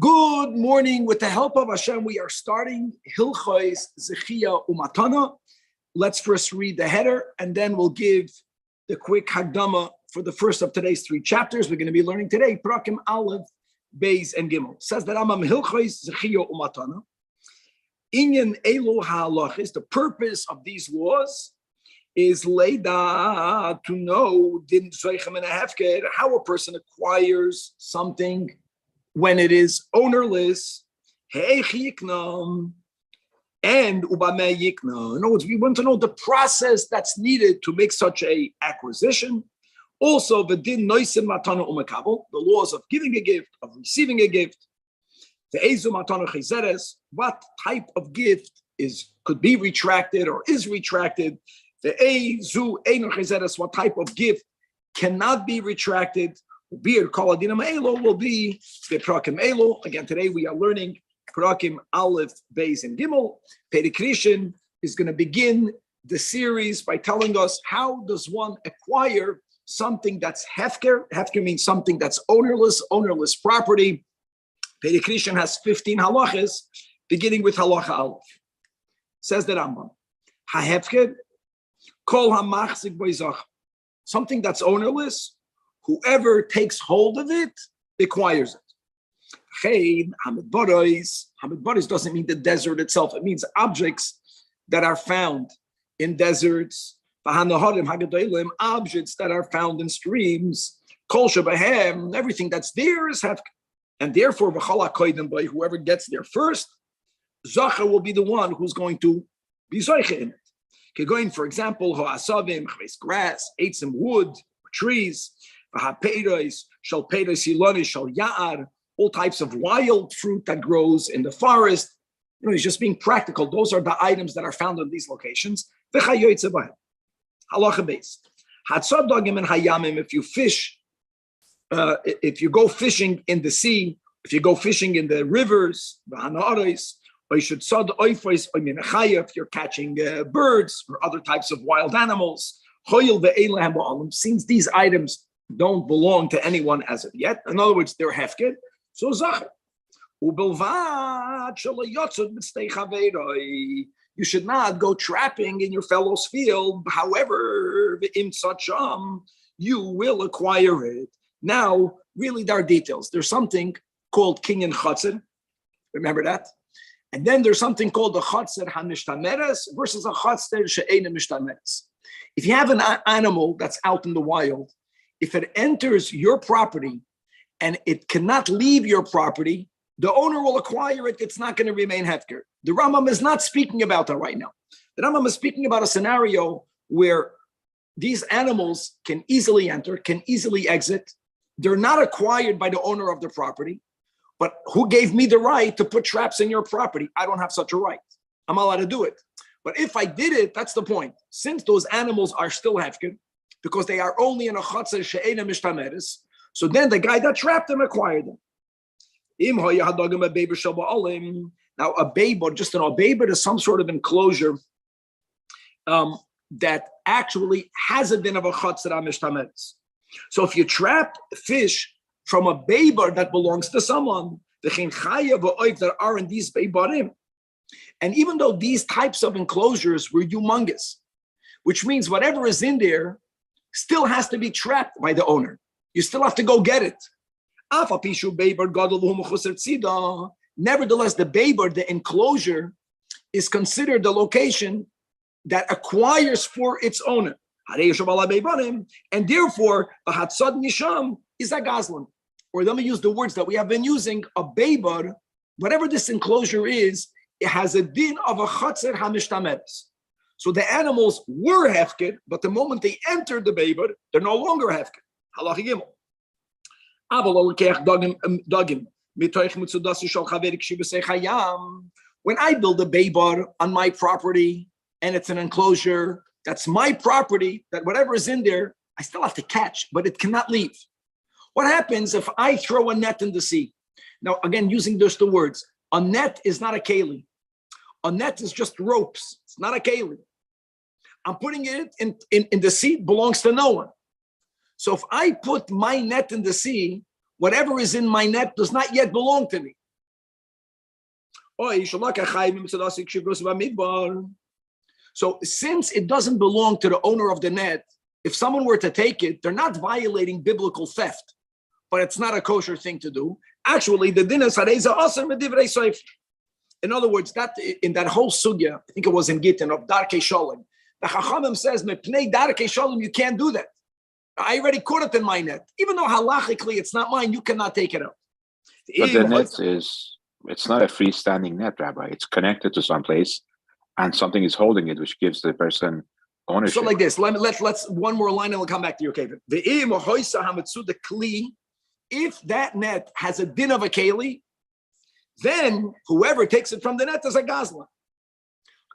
Good morning. With the help of Hashem, we are starting Hilchos Zechia Umatana. Let's first read the header, and then we'll give the quick Hagdama for the first of today's three chapters. We're going to be learning today Prakim Aleph, Beis, and Gimel. Says the Rambam Hilchos Zechia Umatana. Inyan Elu HaHalachis, the purpose of these laws is Leida, to know Din Zoichem and Hefker, how a person acquires something when it is ownerless, and ubame yikna. In other words, we want to know the process that's needed to make such a acquisition. Also, the din noisim matana umakabel, the laws of giving a gift, of receiving a gift. The ezu matana chizeres, what type of gift could be retracted or is retracted. The ezu einu chizeres, what type of gift cannot be retracted. Beer Kol Adinam Elo will be the Prakim Elo. Again, today we are learning Prakim Aleph, Beis, and Gimel. Pedikrishin is going to begin the series by telling us how does one acquire something that's hefker. Hefker means something that's ownerless property. Pedikrishin has 15 halachas, beginning with halacha Aleph. Says the Rambam, HaHefker Kol HaMachzik Bo Zajac, something that's ownerless. Whoever takes hold of it acquires it. Hamid Boris doesn't mean the desert itself. It means objects that are found in deserts. Objects that are found in streams. Everything that's there is hefker. And therefore, whoever gets there first, Zacha will be the one who's going to be Zoiche in it. Going, for example, grass, ate some wood, trees. All types of wild fruit that grows in the forest. He's just being practical. Those are the items that are found in these locations. Halacha based. If you fish, if you go fishing in the sea, if you go fishing in the rivers, if you're catching birds or other types of wild animals, since these items don't belong to anyone as of yet. In other words, they're hefker. So zacher. You should not go trapping in your fellow's field. However, you will acquire it. Now, really, there are details. There's something called kinyan chatzir. Remember that? And then there's something called the chatzir hanishtameres versus a chatzir she'eina mishtameres. If you have an animal that's out in the wild, if it enters your property and it cannot leave your property, the owner will acquire it. It's not going to remain hefker. The Rambam is not speaking about that right now. The Rambam is speaking about a scenario where these animals can easily enter, can easily exit. They're not acquired by the owner of the property. But who gave me the right to put traps in your property? I don't have such a right. I'm allowed to do it. But if I did it, that's the point. Since those animals are still hefker, because they are only in a chatzar she'ena mishtameres, so then the guy that trapped them acquired them. Now a baybar, just an baybar is some sort of enclosure that actually has a din of a chatzar mishtameres. So if you trap fish from a baybar that belongs to someone, that are in these baybarim, and even though these types of enclosures were humongous, which means whatever is in there still has to be trapped by the owner. You still have to go get it. Nevertheless, the baybar, the enclosure, is considered the location that acquires for its owner. And therefore, a hatzad nisham is a gazlan. Or let me use the words that we have been using, a baybar, whatever this enclosure is, it has a din of a chatzar hamishtameres. So the animals were hefker, but the moment they entered the baybar, they're no longer hefker. Halacha Gimel. When I build a baybar on my property and it's an enclosure, that's my property, that whatever is in there, I still have to catch, but it cannot leave. What happens if I throw a net in the sea? Now, again, using just the words, a net is not a keli. A net is just ropes. It's not a keli. I'm putting it in the sea, belongs to no one. So if I put my net in the sea, whatever is in my net does not yet belong to me. So since it doesn't belong to the owner of the net, if someone were to take it, they're not violating biblical theft, but it's not a kosher thing to do. Actually, the din is hareza aser medivrei soif. In other words, that in that whole sugya, I think it was in Gittin of Darkei Shalom, the Chachamim says, "Mepnei Darkei Shalom, you can't do that. I already caught it in my net. Even though halachically it's not mine, you cannot take it out." But the net it's not a freestanding net, Rabbi. It's connected to someplace, and something is holding it, which gives the person ownership. So like this, let's one more line and we'll come back to your keli. If that net has a din of a keli, then whoever takes it from the net is a gazla.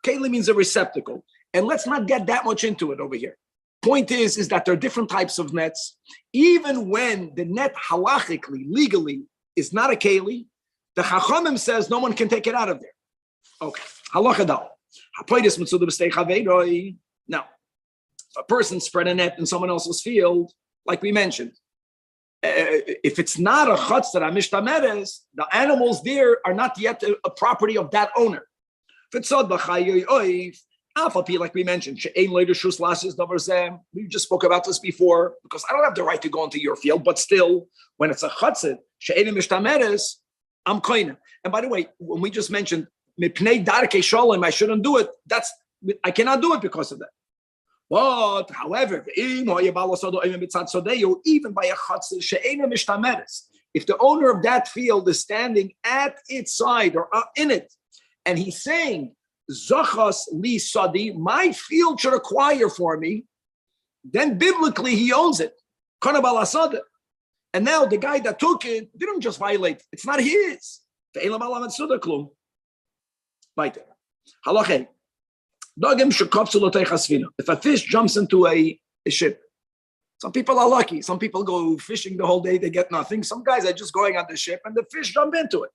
Keli means a receptacle. And let's not get that much into it over here. Point is that there are different types of nets. Even when the net halachically, legally, is not a keli, the Chachamim says no one can take it out of there. Okay. Halacha dal. Now, if a person spread a net in someone else's field, like we mentioned, if it's not a chatzar amishtameres, the animals there are not yet a property of that owner. If it's like we mentioned, we just spoke about this before, because I don't have the right to go into your field, but still, when it's a chatzar, I'm koine. And by the way, when we just mentioned mipnei darkei shalom, I shouldn't do it. I cannot do it because of that. But however, even by a chatzar she'ena mishtameres, if the owner of that field is standing at its side or in it, and he's saying, Zachas li sadi, my field should acquire for me, then biblically he owns it. And now the guy that took it didn't just violate, it's not his. If a fish jumps into a ship, some people are lucky. Some people go fishing the whole day, they get nothing. Some guys are just going on the ship and the fish jump into it.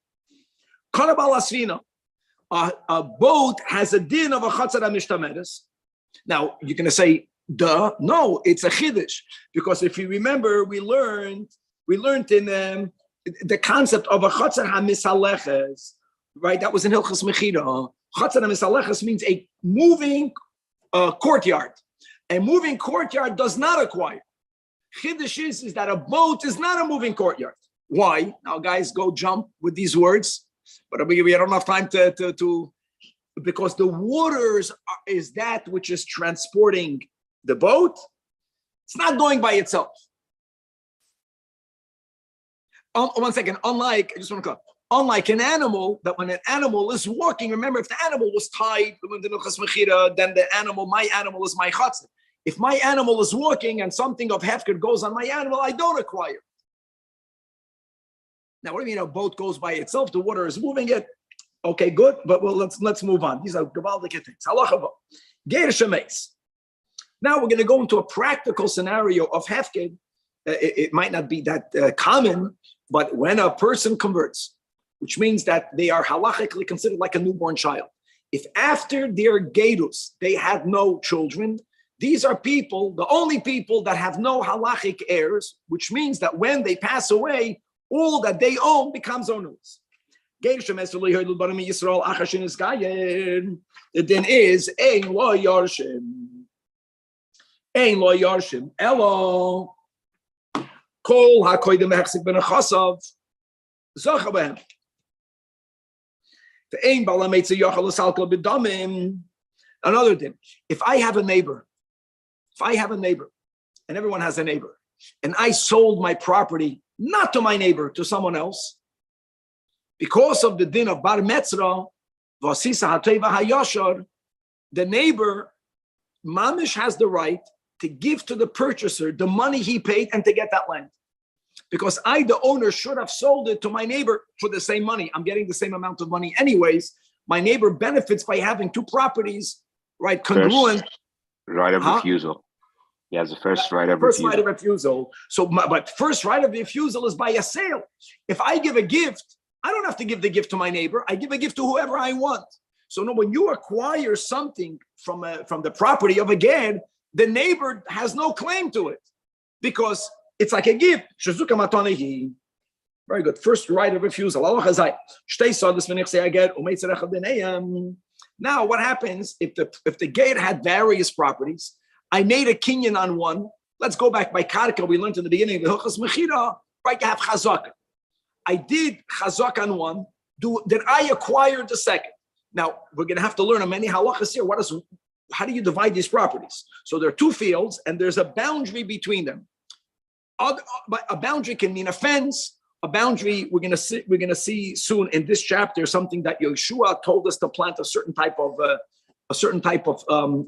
A boat has a din of a chatzar mishtameres. Now, you're going to say, duh. No, it's a chiddush. Because if you remember, we learned in the concept of a chatzar hamisaleches, right? That was in Hilchos Mechira. Chatzar hamisaleches means a moving courtyard. A moving courtyard does not acquire. Chiddush is that a boat is not a moving courtyard. Why? Now, guys, go jump with these words. But we don't have time to because the waters is that which is transporting the boat. It's not going by itself. One second. Unlike an animal, that when an animal is walking, remember, if the animal was tied, then the animal, my animal is my chatzar. If my animal is walking and something of hefker goes on my animal, I don't acquire. Now, what do you mean a boat goes by itself? The water is moving it. Okay, good. But let's move on. These are gewaldige things. Halacha va. Ger shemeis. Now we're going to go into a practical scenario of hefker. It might not be that common, but when a person converts, which means that they are halachically considered like a newborn child. If after their gerus they had no children, these are people, the only people that have no halachic heirs, which means that when they pass away, all that they own becomes onerous. The din is ein lo yarshim elo kol hakoydem hechzik ben chasav zacha behem. The ein balametze yachal salkol b'damim. Another din. If I have a neighbor, and everyone has a neighbor, and I sold my property not to my neighbor, to someone else, because of the din of bar metzra, vasisa hateva hayashar, the neighbor, mamish has the right to give to the purchaser the money he paid and to get that land. Because I, the owner, should have sold it to my neighbor for the same money. I'm getting the same amount of money anyways. My neighbor benefits by having two properties, right? Congruent. First right of refusal. He has the first right of refusal. First right of refusal. But first right of refusal is by a sale. If I give a gift, I don't have to give the gift to my neighbor. I give a gift to whoever I want. So no, when you acquire something from the property of a ger, the neighbor has no claim to it because it's like a gift. Very good. First right of refusal. Now, what happens if the gate had various properties? I made a kinyan on one. Let's go back by karka. We learned in the beginning of the Hilchos Mechira, right? You have chazaka. I did chazaka on one. Did I acquire the second? Now we're going to have to learn many halachas here. How do you divide these properties? So there are two fields, and there's a boundary between them. A boundary can mean a fence. A boundary, we're going to see soon in this chapter something that Yeshua told us to plant a certain type of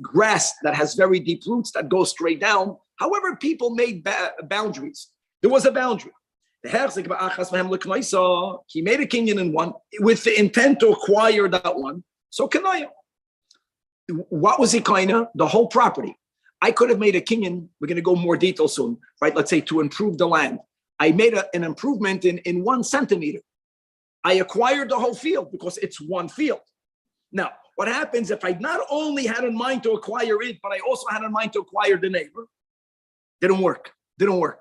grass that has very deep roots that go straight down. However, people made boundaries. There was a boundary. He made a kinyan in one with the intent to acquire that one. So kanaya. What was it kinda? The whole property. I could have made a kinyan. We're going to go more detail soon, right? Let's say to improve the land. I made an improvement in 1 centimeter. I acquired the whole field because it's one field. Now, what happens if I not only had in mind to acquire it, but I also had in mind to acquire the neighbor? Didn't work. Now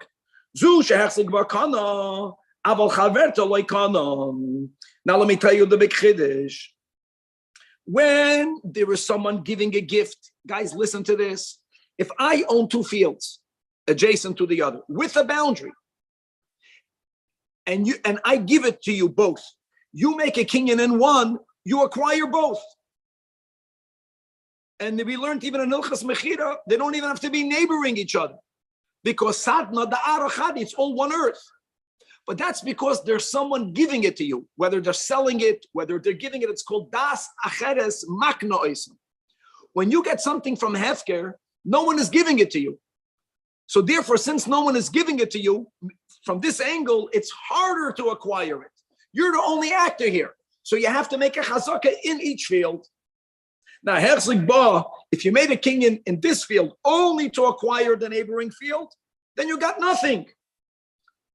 let me tell you the big chiddush. When there is someone giving a gift, guys, listen to this. If I own 2 fields adjacent to the other with a boundary, and I give it to you both, you make a kinyan in one, you acquire both. And we learned even in Hilchos Mechira, they don't even have to be neighboring each other. Because Sadna, the Arachad, it's all one earth. But that's because there's someone giving it to you. Whether they're selling it, whether they're giving it, it's called Das Acheres Makna Oisem. When you get something from Hefker, no one is giving it to you. So therefore, since no one is giving it to you, from this angle, it's harder to acquire it. You're the only actor here. So you have to make a chazaka in each field. Now, Herzig Ba, if you made a kinyan in this field only to acquire the neighboring field, then you got nothing.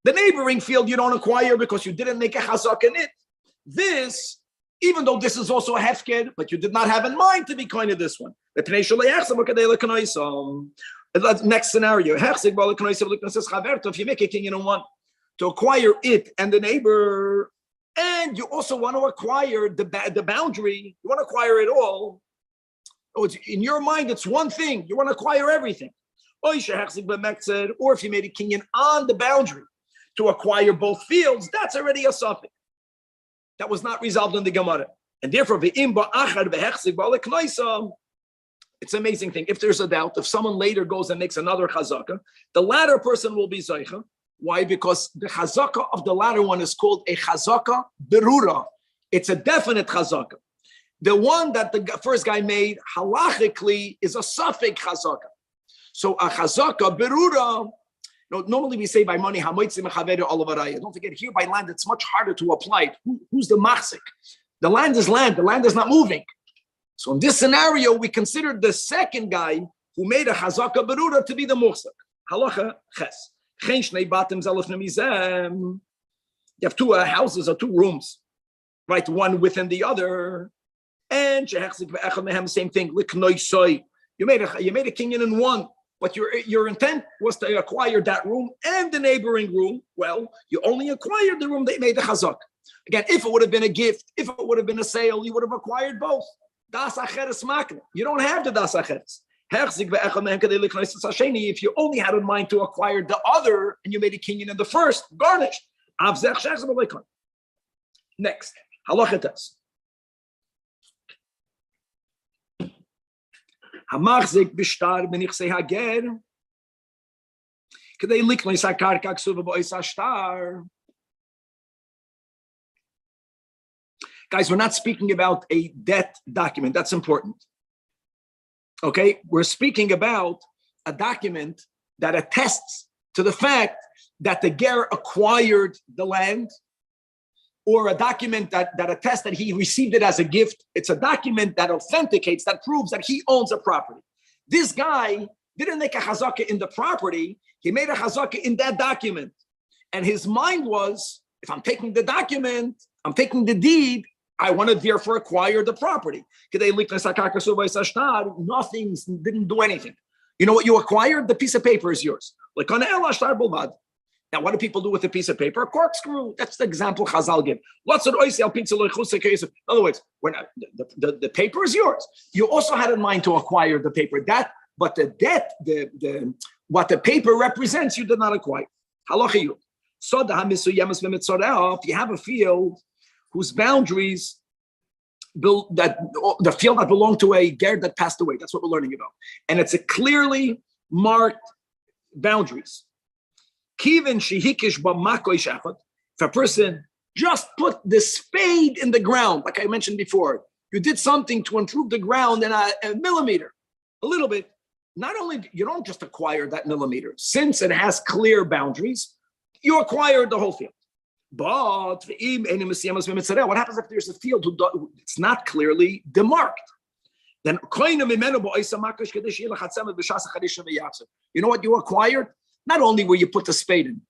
The neighboring field you don't acquire because you didn't make a chazaka in it. This, even though this is also a hefker, but you did not have in mind to be kind of this one. Next scenario. If you make a kinyan in one to acquire it and the neighbor, and you also want to acquire the boundary, you want to acquire it all. Oh, it's, in your mind, it's one thing. You want to acquire everything. Or if you made a kinyan on the boundary to acquire both fields, that's already a suffix. That was not resolved in the Gemara. And therefore, it's an amazing thing. If there's a doubt, if someone later goes and makes another chazaka, the latter person will be Zajac. Why? Because the chazaka of the latter one is called a chazaka berura. It's a definite chazaka. The one that the first guy made, halachically, is a suffix chazaka. So a chazaka berura, normally we say by money, don't forget, here by land, it's much harder to apply it. Who's the machzik? The land is land. The land is not moving. So in this scenario, we consider the second guy who made a chazaka berura to be the muhsak. Halacha ches. You have 2 houses or 2 rooms, right? One within the other. And same thing. You made a kinyan in one, but your intent was to acquire that room and the neighboring room. Well, you only acquired the room that made the chazak. Again, if it would have been a gift, if it would have been a sale, you would have acquired both. Das acheres makna. You don't have the das acheres. If you only had in mind to acquire the other and you made a kinyan in the first, garnished. Next, halachatas. Hamachzik bishtar benichsei hager. Kedei liknois hakarka ksuva bois hashtar. Guys, we're not speaking about a debt document. That's important. Okay, we're speaking about a document that attests to the fact that the ger acquired the land, or a document that attests that he received it as a gift. It's a document that authenticates, that proves that he owns a property. This guy didn't make a chazaka in the property, he made a chazaka in that document. And his mind was, if I'm taking the document, I'm taking the deed, I want to therefore acquire the property. Nothing, didn't do anything. You know what you acquired? The piece of paper is yours. Now Now, what do people do with a piece of paper? A corkscrew. That's the example Chazal give. In other words, when the paper is yours, you also had in mind to acquire the paper. But the debt, what the paper represents, you did not acquire. Halacha Yud. If you have a field whose boundaries, the field that belonged to a ger that passed away, that's what we're learning about. And it's a clearly marked boundaries. If a person just put the spade in the ground, like I mentioned before, you did something to improve the ground in a millimeter, a little bit. Not only, you don't just acquire that millimeter. Since it has clear boundaries, you acquired the whole field. But what happens if there's a field it's not clearly demarked? Then you know what you acquired? Not only where you put the spade in.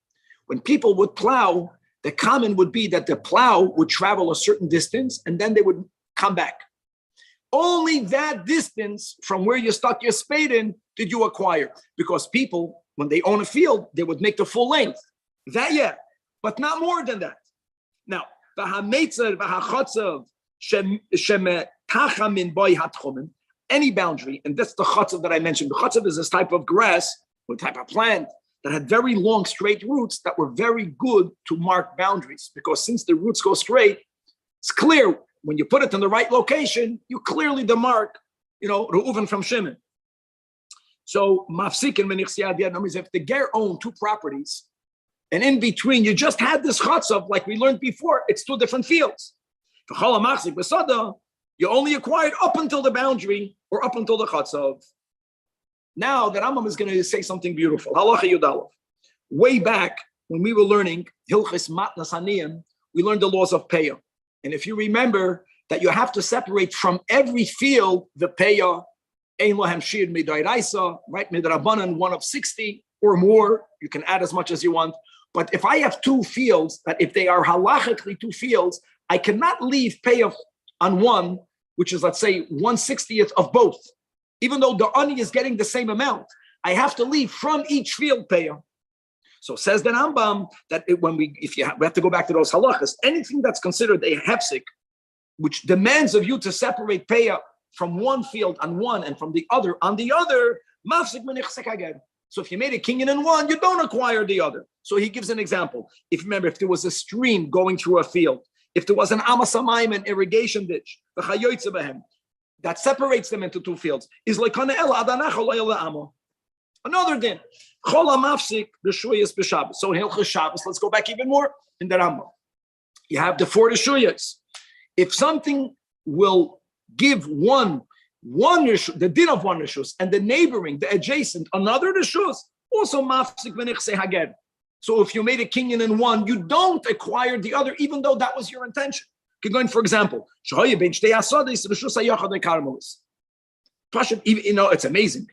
When people would plow, the common would be that the plow would travel a certain distance and then they would come back. Only that distance from where you stuck your spade in did you acquire. Because people, when they own a field, they would make the full length. That, yeah, but not more than that. Now, any boundary, and that's the chotzav that I mentioned. The chotzav is this type of grass or type of plant that had very long, straight roots that were very good to mark boundaries. Because since the roots go straight, it's clear when you put it in the right location, you clearly demark, Reuven from Shimon. So, mafsik and menichsiyad, if the ger owned two properties, and in between, you just had this chotzav, like we learned before, it's two different fields. You only acquired up until the boundary or up until the chotzav. Now, the Rambam is going to say something beautiful. Halacha Yudalov. Way back when we were learning Hilchis Matnas Haniyim, we learned the laws of Peah. And if you remember that you have to separate from every field the Peah, Ein Lohem Shir Midairaisa, right? Midrabanan, 1 of 60 or more. You can add as much as you want. But if I have two fields, that if they are halachically two fields, I cannot leave Peah on one, which is, let's say, 1/60th of both. Even though the ani is getting the same amount, I have to leave from each field Peah. So says the Rambam that we have to go back to those halachas, anything that's considered a hefsek, which demands of you to separate Peah from one field on one and from the other on the other, mafsik menichsek again. So if you made a kinyan in one, you don't acquire the other. So he gives an example. If there was a stream going through a field, if there was an amasamayim, an irrigation ditch, the chayoytze behem, that separates them into two fields, is like another din. So Hilchos Shabbos, let's go back even more in the Rambam. You have the 4 reshuyos. If something will give one reshus, the din of one reshus, and the neighboring, the adjacent, another reshus, also mafsik v'nichse hager. So if you made a kinyan in one, you don't acquire the other, even though that was your intention. Going, for example, it's amazing.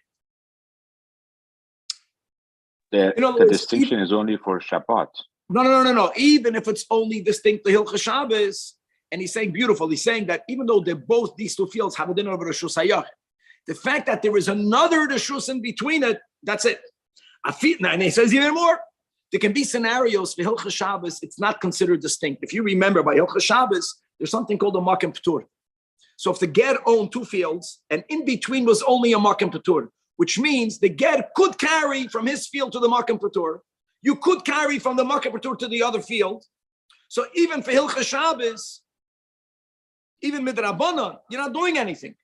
The distinction is only for Shabbat. No. Even if it's only distinct to Hilchos Shabbos, and he's saying beautiful, he's saying that even though these two fields have a din of Reshus Hayach, the fact that there is another Reshus in between it, that's it. And he says even more. There can be scenarios for Hilchos Shabbos, it's not considered distinct. If you remember, by Hilchos Shabbos, there's something called a Makom P'tur. So if the ger owned two fields, and in between was only a Makom P'tur, which means the ger could carry from his field to the Makom P'tur, you could carry from the Makom P'tur to the other field. So even for Hilchos Shabbos, even Midrabanan, you're not doing anything.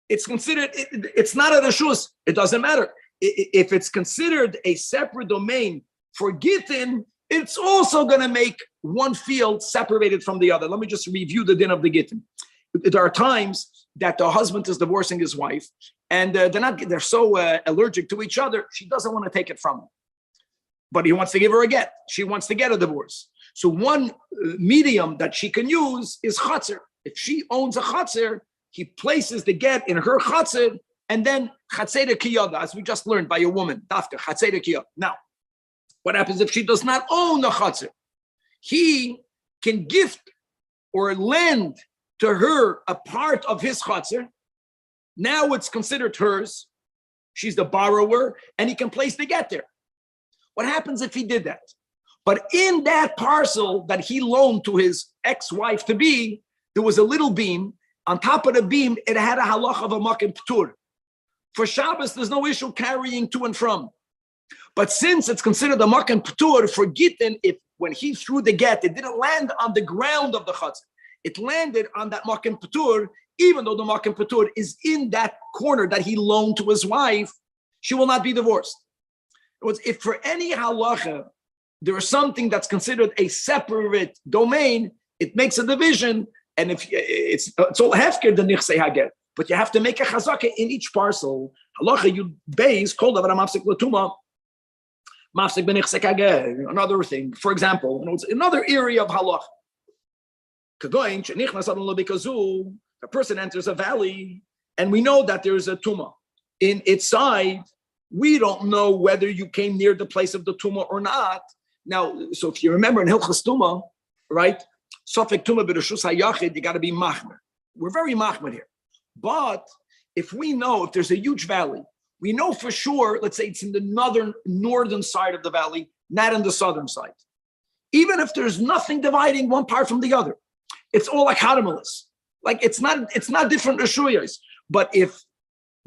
It's considered, it's not a Reshus, it doesn't matter. If it's considered a separate domain for Gittin, it's also going to make one field separated from the other. Let me just review the din of the Gittin. There are times that the husband is divorcing his wife, and they're so allergic to each other, she doesn't want to take it from him. But he wants to give her a get. She wants to get a divorce. So one medium that she can use is chatzir. If she owns a chatzir, he places the get in her chatzir, and then chatzir kiyada, as we just learned by a woman, dafka, chatzir kiyada. Now, what happens if she does not own the chatzir? He can gift or lend to her a part of his chatzir. Now it's considered hers. She's the borrower, and he can place the get there. What happens if he did that? But in that parcel that he loaned to his ex-wife to be, there was a little beam. On top of the beam, it had a halach of a makim ptur. For Shabbos, there's no issue carrying to and from. But since it's considered a makim ptur for Gittin, if when he threw the get, it didn't land on the ground of the chutzner. It landed on that makim ptur, even though the makim ptur is in that corner that he loaned to his wife, she will not be divorced. In other words, if for any halacha, there is something that's considered a separate domain, it makes a division, and if it's all hefker the nichsei haget, but you have to make a chazaka in each parcel. Halacha you base called avara mafsik latuma, mafsik benichsei haget. Another thing, for example, another area of halacha. Kagoin shenichnas adon lo bikazu. A person enters a valley, and we know that there's a tuma in its side. We don't know whether you came near the place of the tuma or not. Now, so if you remember in Hilchas Tuma, right? Sofek Tuma b'Reshus HaYachid, you got to be machmer. We're very machmer here. But if we know, if there's a huge valley, we know for sure, let's say it's in the northern side of the valley, not on the southern side. Even if there's nothing dividing one part from the other, it's all like Hadamalus. Like it's not different Reshuyas. But if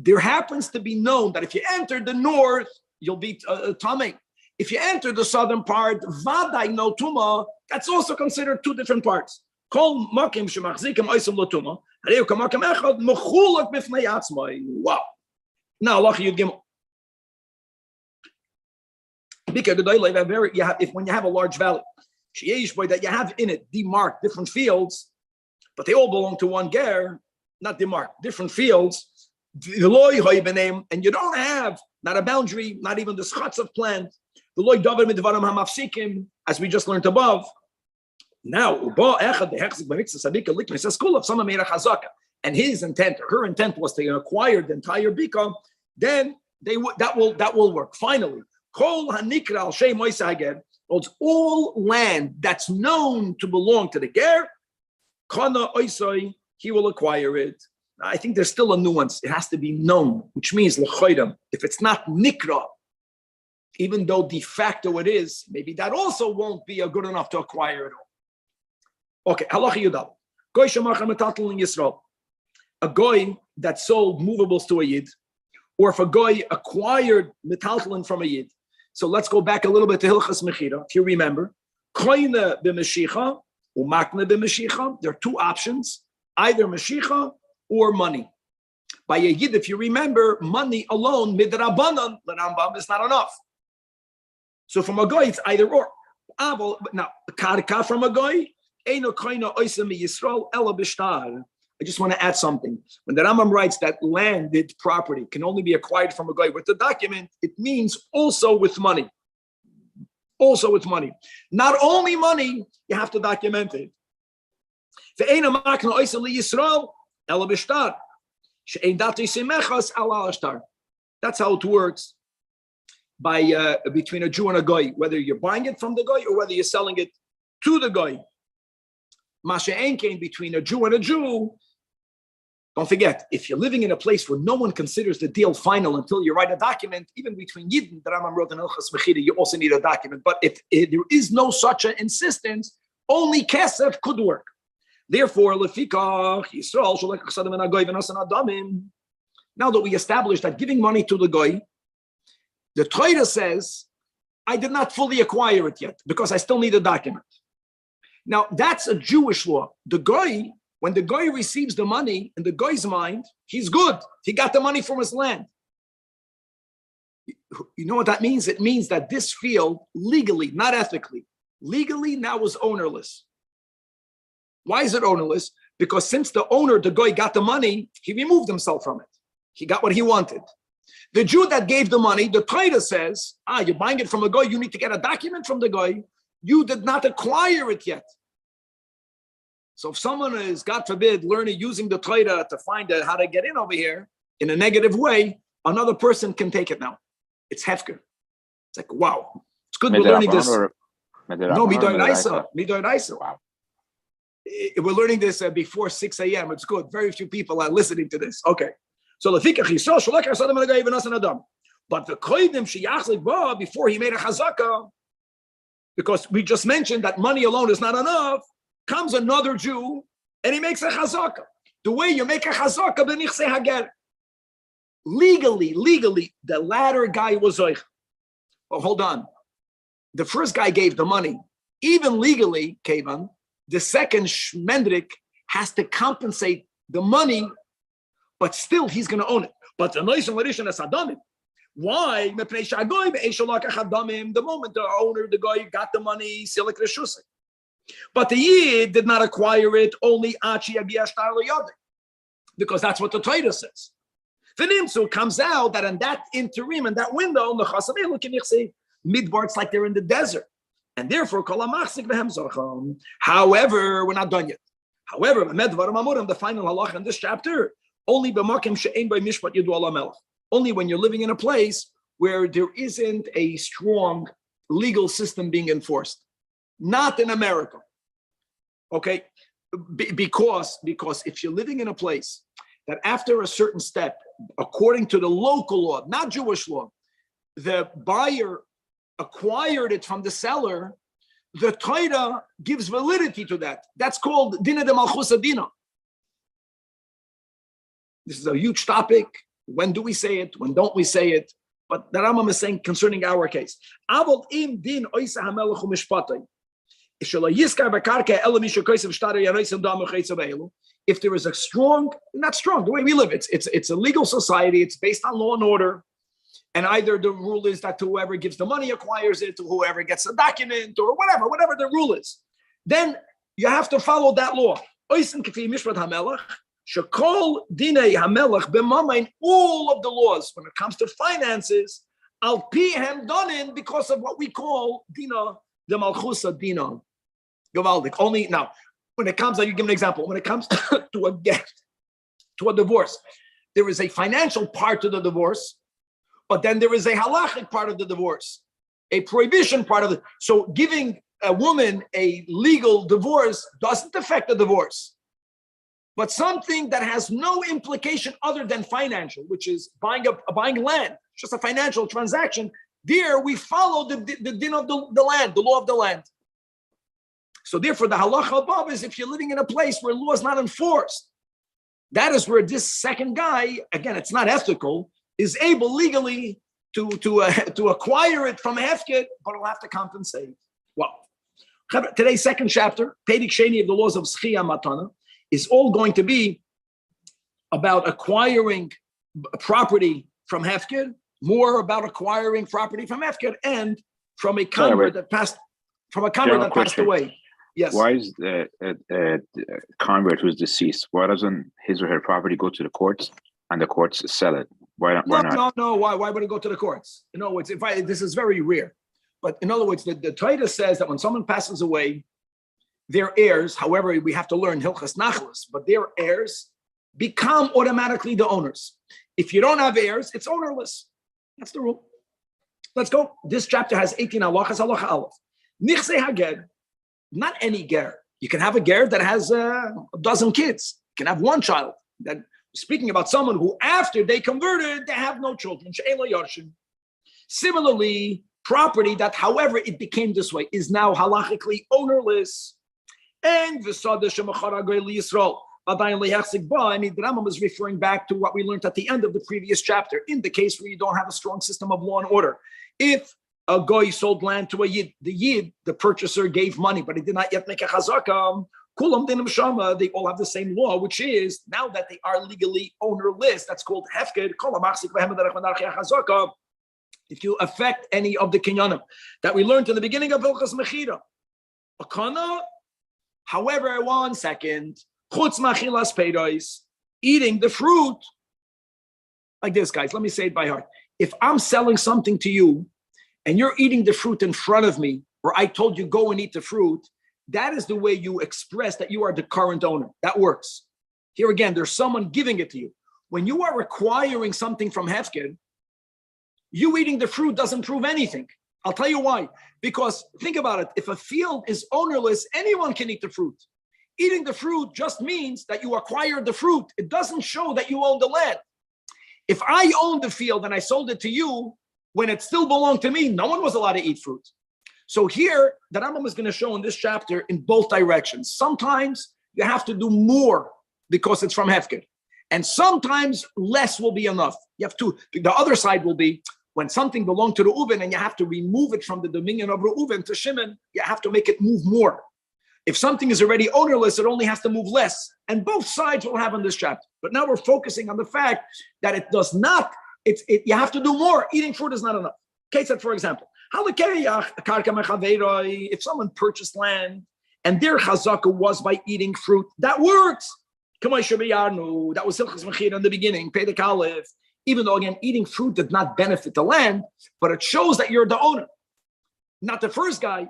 there happens to be known that if you enter the north, you'll be Tamei. If you enter the southern part, Vaday no Tuma, that's also considered two different parts. Kol makim shemachzikim oisim lo Tuma, hareu kamakim echad mechulak b'fnei atzmai. Wow. Now, Allah Yud Gimel. If when you have a large valley, that you have in it demarked different fields, but they all belong to one ger, not demarked, different fields, and you don't have not a boundary, not even the schatz of plant, as we just learned above. Now, if someone made a chazaka, and his intent, or her intent was to acquire the entire bika, then that will work. Finally, all land that's known to belong to the ger, he will acquire it. I think there's still a nuance. It has to be known, which means if it's not nikra, even though de facto it is, maybe that also won't be good enough to acquire it all. Okay, halacha yudal. Goy shemachar metatel in Yisrael. A goy that sold movables to a yid, or if a goy acquired metaltalin from a yid. So let's go back a little bit to Hilchas Mechira. If you remember, koine b'meshicha umakne b'meshicha. There are two options: either meshicha or money. By a yid, if you remember, money alone midrabanan the Rambam is not enough. So from a goy, it's either or. Now, karka from a goy, eino koine oisem Yisrael ela b'shtar. I just want to add something. When the Rambam writes that landed property can only be acquired from a guy with the document, it means also with money. Also with money. Not only money, you have to document it. That's how it works by between a Jew and a guy, whether you're buying it from the guy or whether you're selling it to the guy. Masha'en came between a Jew and a Jew. Don't forget, if you're living in a place where no one considers the deal final until you write a document, even between Yidden, the Rambam wrote in Hilchas Mechira, you also need a document. But if there is no such an insistence, only kesef could work. Therefore, lefikach Yisrael sholech chsadim and agoy v'nasan adamim. Now that we established that giving money to the goy, the Torah says, I did not fully acquire it yet because I still need a document. Now, that's a Jewish law. The goy, when the goy receives the money, in the goy's mind, he's good. He got the money from his land. You know what that means? It means that this field, legally, not ethically, legally now is ownerless. Why is it ownerless? Because since the owner, the goy, got the money, he removed himself from it. He got what he wanted. The Jew that gave the money, the Torah says, you're buying it from a goy, you need to get a document from the goy. You did not acquire it yet. So if someone is, God forbid, learning, using the Torah to find out how to get in over here in a negative way, another person can take it now. It's hefker. It's like, wow. It's good we're learning this. No, midoraisa. Wow. We're learning this before 6 a.m. It's good. Very few people are listening to this. Okay. So but the koidim sheyachzik ba, before he made a chazaka, because we just mentioned that money alone is not enough, comes another Jew and he makes a chazaka. The way you make a chazaka, b'nichsei hager. Legally, the latter guy was zoich. Well, hold on. The first guy gave the money. Even legally, Kevan, the second shmendrik has to compensate the money, but still he's going to own it. But the noisen l'rishon es adamim. Why? The moment the owner, the guy got the money, silik reshusik. But the Yid did not acquire it only achi abiyashtar l'yadeh, because that's what the Torah says. V'nimtzu comes out that in that interim, in that window, the chasamim looking midbar, it's like they're in the desert, and therefore kol hamachzik behem zocham. However, we're not done yet. However, the final halacha in this chapter, only b'makim she'ein by mishpat yidu ala melech. Only when you're living in a place where there isn't a strong legal system being enforced. Not in America. Okay? Because if you're living in a place that after a certain step, according to the local law, not Jewish law, the buyer acquired it from the seller, the Torah gives validity to that. That's called Dina de Malchus Adina. This is a huge topic. When do we say it? When don't we say it? But the Rambam is saying concerning our case. If there is a strong, not strong, the way we live, it's a legal society, it's based on law and order. And either the rule is that whoever gives the money acquires it, or whoever gets the document, or whatever the rule is. Then you have to follow that law. Shekol dinei hamelach b'mamain, all of the laws when it comes to finances, al pihem donin, because of what we call dina de malchusa dina gavaldik. Only now, when it comes, I'll give an example. When it comes to a get, to a divorce, there is a financial part to the divorce, but then there is a halachic part of the divorce, a prohibition part of it. So giving a woman a legal divorce doesn't affect the divorce. But something that has no implication other than financial, which is buying land, just a financial transaction, there we follow the din of the land, the law of the land. So therefore, the halacha above is if you're living in a place where law is not enforced, that is where this second guy, again, it's not ethical, is able legally to acquire it from hefker, but will have to compensate. Well, today's second chapter, Perek Sheni of the laws of Schia Matana, is all going to be about acquiring property from hefker, more about acquiring property from hefker, and from a convert that passed away. Yes. Why is the convert who's deceased? Why doesn't his or her property go to the courts and the courts sell it? Why not? No. Why would it go to the courts? In other words, this is very rare. But in other words, the Torah says that when someone passes away, their heirs, however, we have to learn Hilchas Nachlas, but their heirs become automatically the owners. If you don't have heirs, it's ownerless. That's the rule. Let's go. This chapter has 18 halachas, halacha aleph. Nichsei hager, not any ger. You can have a ger that has a dozen kids. You can have one child. That speaking about someone who, after they converted, they have no children. She'ela yarshin. Similarly, property that, however, it became this way, is now halachically ownerless. And the Yisrael. The Rambam is referring back to what we learned at the end of the previous chapter, in the case where you don't have a strong system of law and order. If a goy sold land to a Yid, the purchaser gave money, but he did not yet make a chazakah, kulam dinim shama, they all have the same law, which is, now that they are legally ownerless, that's called hefker, if you affect any of the kinyanim that we learned in the beginning of Hilchas Mechira. Akana, however, 1 second, chutz machilas peiros, eating the fruit, like this, guys, let me say it by heart. If I'm selling something to you and you're eating the fruit in front of me, or I told you go and eat the fruit, that is the way you express that you are the current owner. That works. Here again, there's someone giving it to you. When you are acquiring something from hefker, you eating the fruit doesn't prove anything. I'll tell you why. Because think about it. If a field is ownerless, anyone can eat the fruit. Eating the fruit just means that you acquired the fruit. It doesn't show that you own the land. If I owned the field and I sold it to you, when it still belonged to me, no one was allowed to eat fruit. So here, the Rambam is going to show in this chapter in both directions. Sometimes you have to do more because it's from Hefker. And sometimes less will be enough. You have to, the other side will be when something belonged to Reuven and you have to remove it from the dominion of Reuven to Shimon, you have to make it move more. If something is already ownerless, it only has to move less. And both sides will have in this chapter. But now we're focusing on the fact that it does not, you have to do more. Eating fruit is not enough. Kate said, for example, if someone purchased land and their chazaka was by eating fruit, that works. That was Hilchas Mechira in the beginning, Pedek Aleph. Even though, again, eating fruit did not benefit the land, but it shows that you're the owner, not the first guy,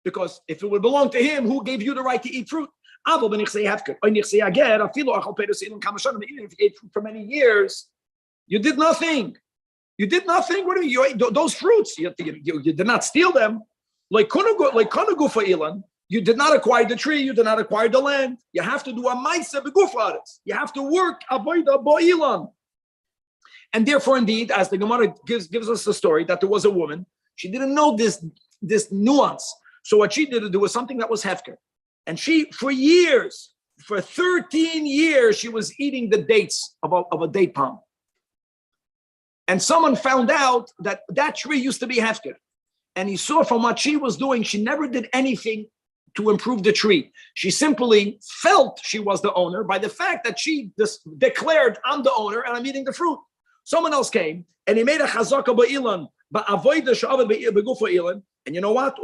because if it would belong to him, who gave you the right to eat fruit? Even if you ate fruit for many years, you did nothing. You did nothing. What do you ate those fruits? You did not steal them. Like Konagufa Ilan, you did not acquire the tree, you did not acquire the land. You have to do a Maisa Begufaris. You have to work Avoida Bo'ilan. And therefore, indeed, as the Gemara gives us the story that there was a woman, she didn't know this nuance. So what she did, there was something that was hefker. And she, for 13 years, she was eating the dates of a date palm. And someone found out that that tree used to be hefker. And he saw from what she was doing, she never did anything to improve the tree. She simply felt she was the owner by the fact that she declared, I'm the owner and I'm eating the fruit. Someone else came and he made a chazaka ba'ilan, ba'avoida sha'avad begufa ilan. And you know what?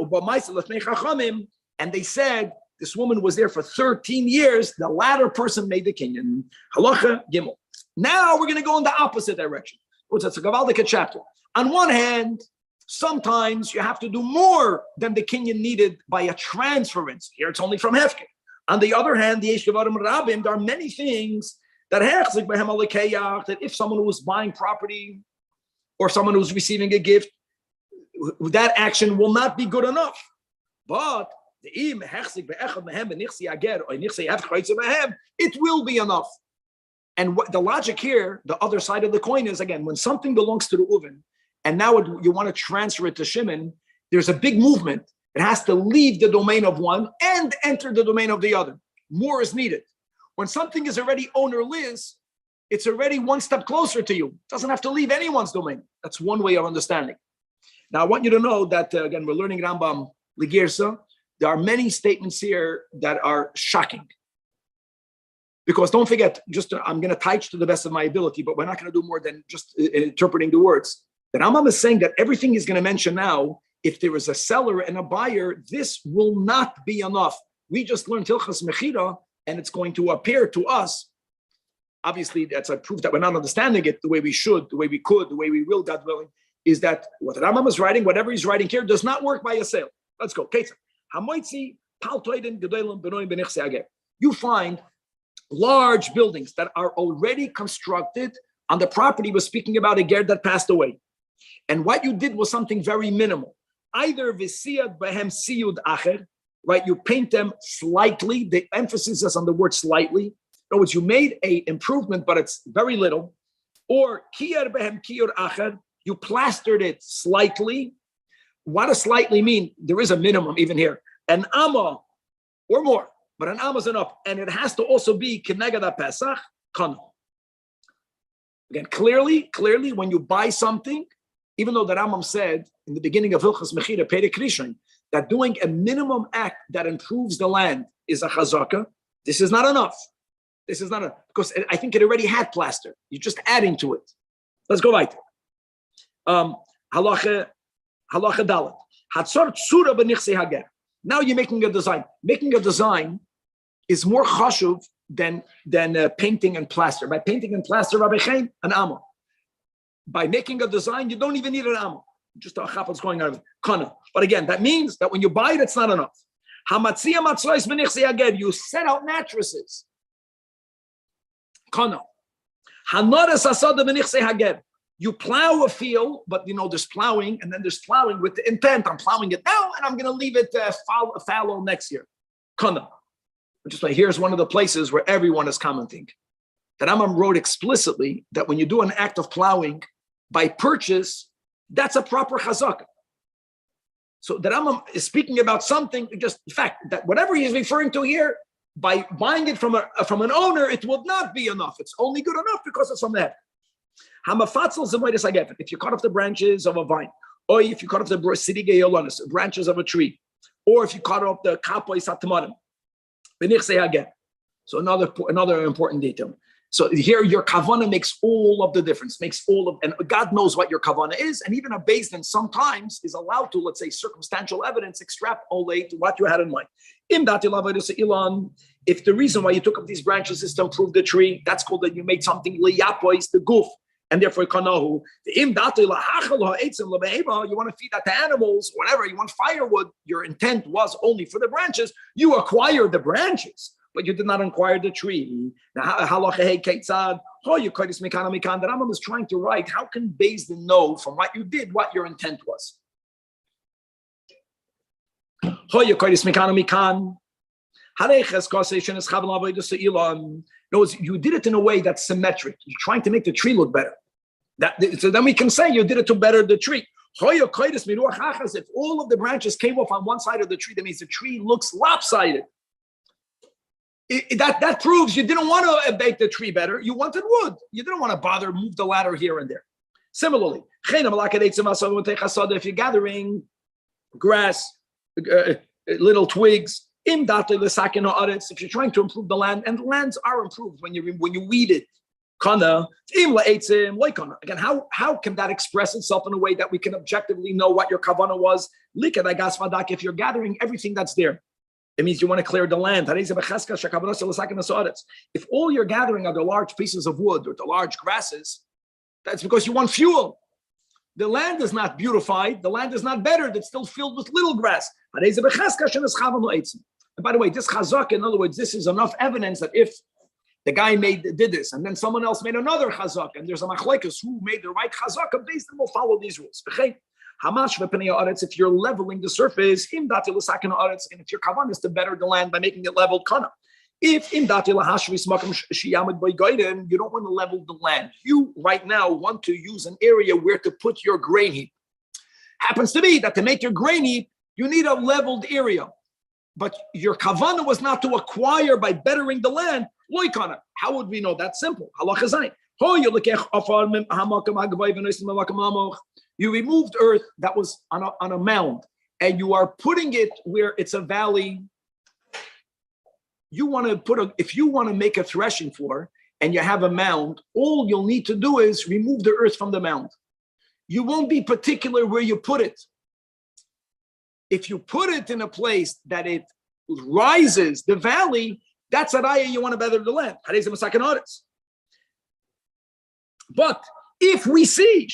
And they said this woman was there for 13 years. The latter person made the kinyan. Halacha Gimel. Now we're going to go in the opposite direction. It's a Gavaldic chapter. On one hand, sometimes you have to do more than the kinyan needed by a transference. Here it's only from Hefker. On the other hand, the Yeshavarim Rabim, there are many things that if someone who was buying property or someone who's receiving a gift, that action will not be good enough. But it will be enough. And what the logic here, the other side of the coin is, again, when something belongs to the Reuven, and now you want to transfer it to Shimon, there's a big movement. It has to leave the domain of one and enter the domain of the other. More is needed. When something is already ownerless, it's already one step closer to you. It doesn't have to leave anyone's domain. That's one way of understanding. Now, I want you to know that, again, we're learning Rambam Ligirsa. There are many statements here that are shocking. Because don't forget, I'm going to teach to the best of my ability, but we're not going to do more than just interpreting the words. The Rambam is saying that everything he's going to mention now, if there is a seller and a buyer, this will not be enough. We just learned Hilchas Mechira, and it's going to appear to us. Obviously, that's a proof that we're not understanding it the way we should, the way we could, the way we will, God willing, is that what the Rambam is writing, whatever he's writing here, does not work by a sale. Let's go. You find large buildings that are already constructed on the property we're speaking about, a ger that passed away. And what you did was something very minimal. Either v'siyad behem siyud acher, right? You paint them slightly. The emphasis is on the word slightly. In other words, you made a improvement, but it's very little. Or kiyar behem kiyur acher, you plastered it slightly. What does slightly mean? There is a minimum even here. An amma or more, but an amma is enough. And it has to also be kenegada pesach kana. Again, clearly, when you buy something, even though the Rambam said in the beginning of Hilchas Mechira, Perek Rishon, that doing a minimum act that improves the land is a chazaka, this is not enough. This is not enough, because I think it already had plaster. You're just adding to it. Let's go right. Halacha Dalet. Hatzor tsura b'nichsei hager. Now you're making a design. Making a design is more chashuv than painting and plaster. By painting and plaster, Rabbi Chaim, an amma. By making a design, you don't even need an amma. Just a chapat's going on. Kana. But again, that means that when you buy it, it's not enough. Hamatzia matzlois b'nichsei hager. You set out mattresses. Kana. Hanoras asada b'nichsei hager. You plow a field, but there's plowing, and then there's plowing with the intent. I'm plowing it now, and I'm going to leave it fallow next year. Kana. Just like, here's one of the places where everyone is commenting. That Rambam wrote explicitly that when you do an act of plowing by purchase, that's a proper chazaka. So the Rambam is speaking about something, just the fact that whatever he is referring to here, by buying it from an owner, it would not be enough. It's only good enough because it's from the heaven. If you cut off the branches of a vine, or if you cut off the branches of a tree, or if you cut off the kapoy satamanim, so another important detail. So here your kavanah makes all of the difference, and God knows what your kavanah is, and even a beis din sometimes is allowed to, let's say, circumstantial evidence extrapolate what you had in mind. If the reason why you took up these branches is to improve the tree, that's called that you made something liyapois, the goof, and therefore kanahu. You want to feed that to animals, whatever, you want firewood, your intent was only for the branches, you acquired the branches, but you did not acquire the tree. Now, the Rambam is trying to write, how can beis din know from what you did what your intent was? No, you did it in a way that's symmetric. You're trying to make the tree look better. So then we can say you did it to better the tree. If all of the branches came off on one side of the tree, that means the tree looks lopsided. That proves you didn't want to make the tree better. You wanted wood. You didn't want to bother move the ladder here and there. Similarly, if you're gathering grass, little twigs, if you're trying to improve the land, and the lands are improved when you weed it. Again, how can that express itself in a way that we can objectively know what your kavanah was? If you're gathering everything that's there, it means you want to clear the land. If all you're gathering are the large pieces of wood or the large grasses, that's because you want fuel. The land is not beautified. The land is not better. It's still filled with little grass. And by the way, this chazak, in other words, this is enough evidence that if the guy did this, and then someone else made another chazak, and there's a machlekes who made the right chazak, beis din will follow these rules. If you're leveling the surface, and if your kavan is to better the land by making it leveled, kana. If you don't want to level the land, you right now want to use an area where to put your grain heap. Happens to be that to make your grain heap, you need a leveled area. But your kavanah was not to acquire by bettering the land. How would we know? That's simple. You removed earth that was on a mound, and you are putting it where it's a valley. If you want to make a threshing floor and you have a mound, all you'll need to do is remove the earth from the mound. You won't be particular where you put it. If you put it in a place that it rises, the valley, that's an ayah you want to better the land. But if we see,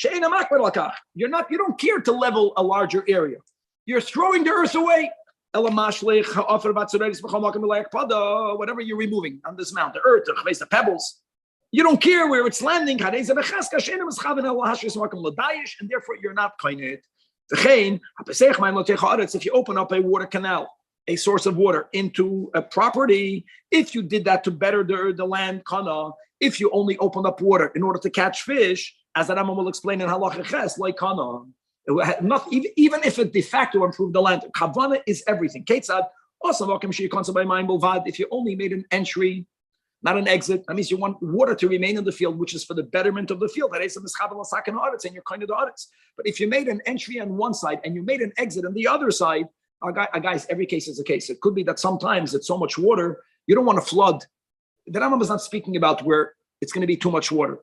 you don't care to level a larger area. You're throwing the earth away. Whatever you're removing on this mountain, the earth, the pebbles, you don't care where it's landing, and therefore you're not kainit. If you open up a water canal, a source of water into a property, if you did that to better the land, kana, if you only opened up water in order to catch fish, as the Rambam will explain in Halacha Ches, like kana, even if it de facto improved the land, kavanah is everything. Ketzad, if you only made an entry, not an exit, that means you want water to remain in the field, which is for the betterment of the field. And you're kind of the audits. But if you made an entry on one side and you made an exit on the other side, guys, every case is a case. It could be that sometimes it's so much water, you don't want to flood. The Rambam is not speaking about where it's going to be too much water.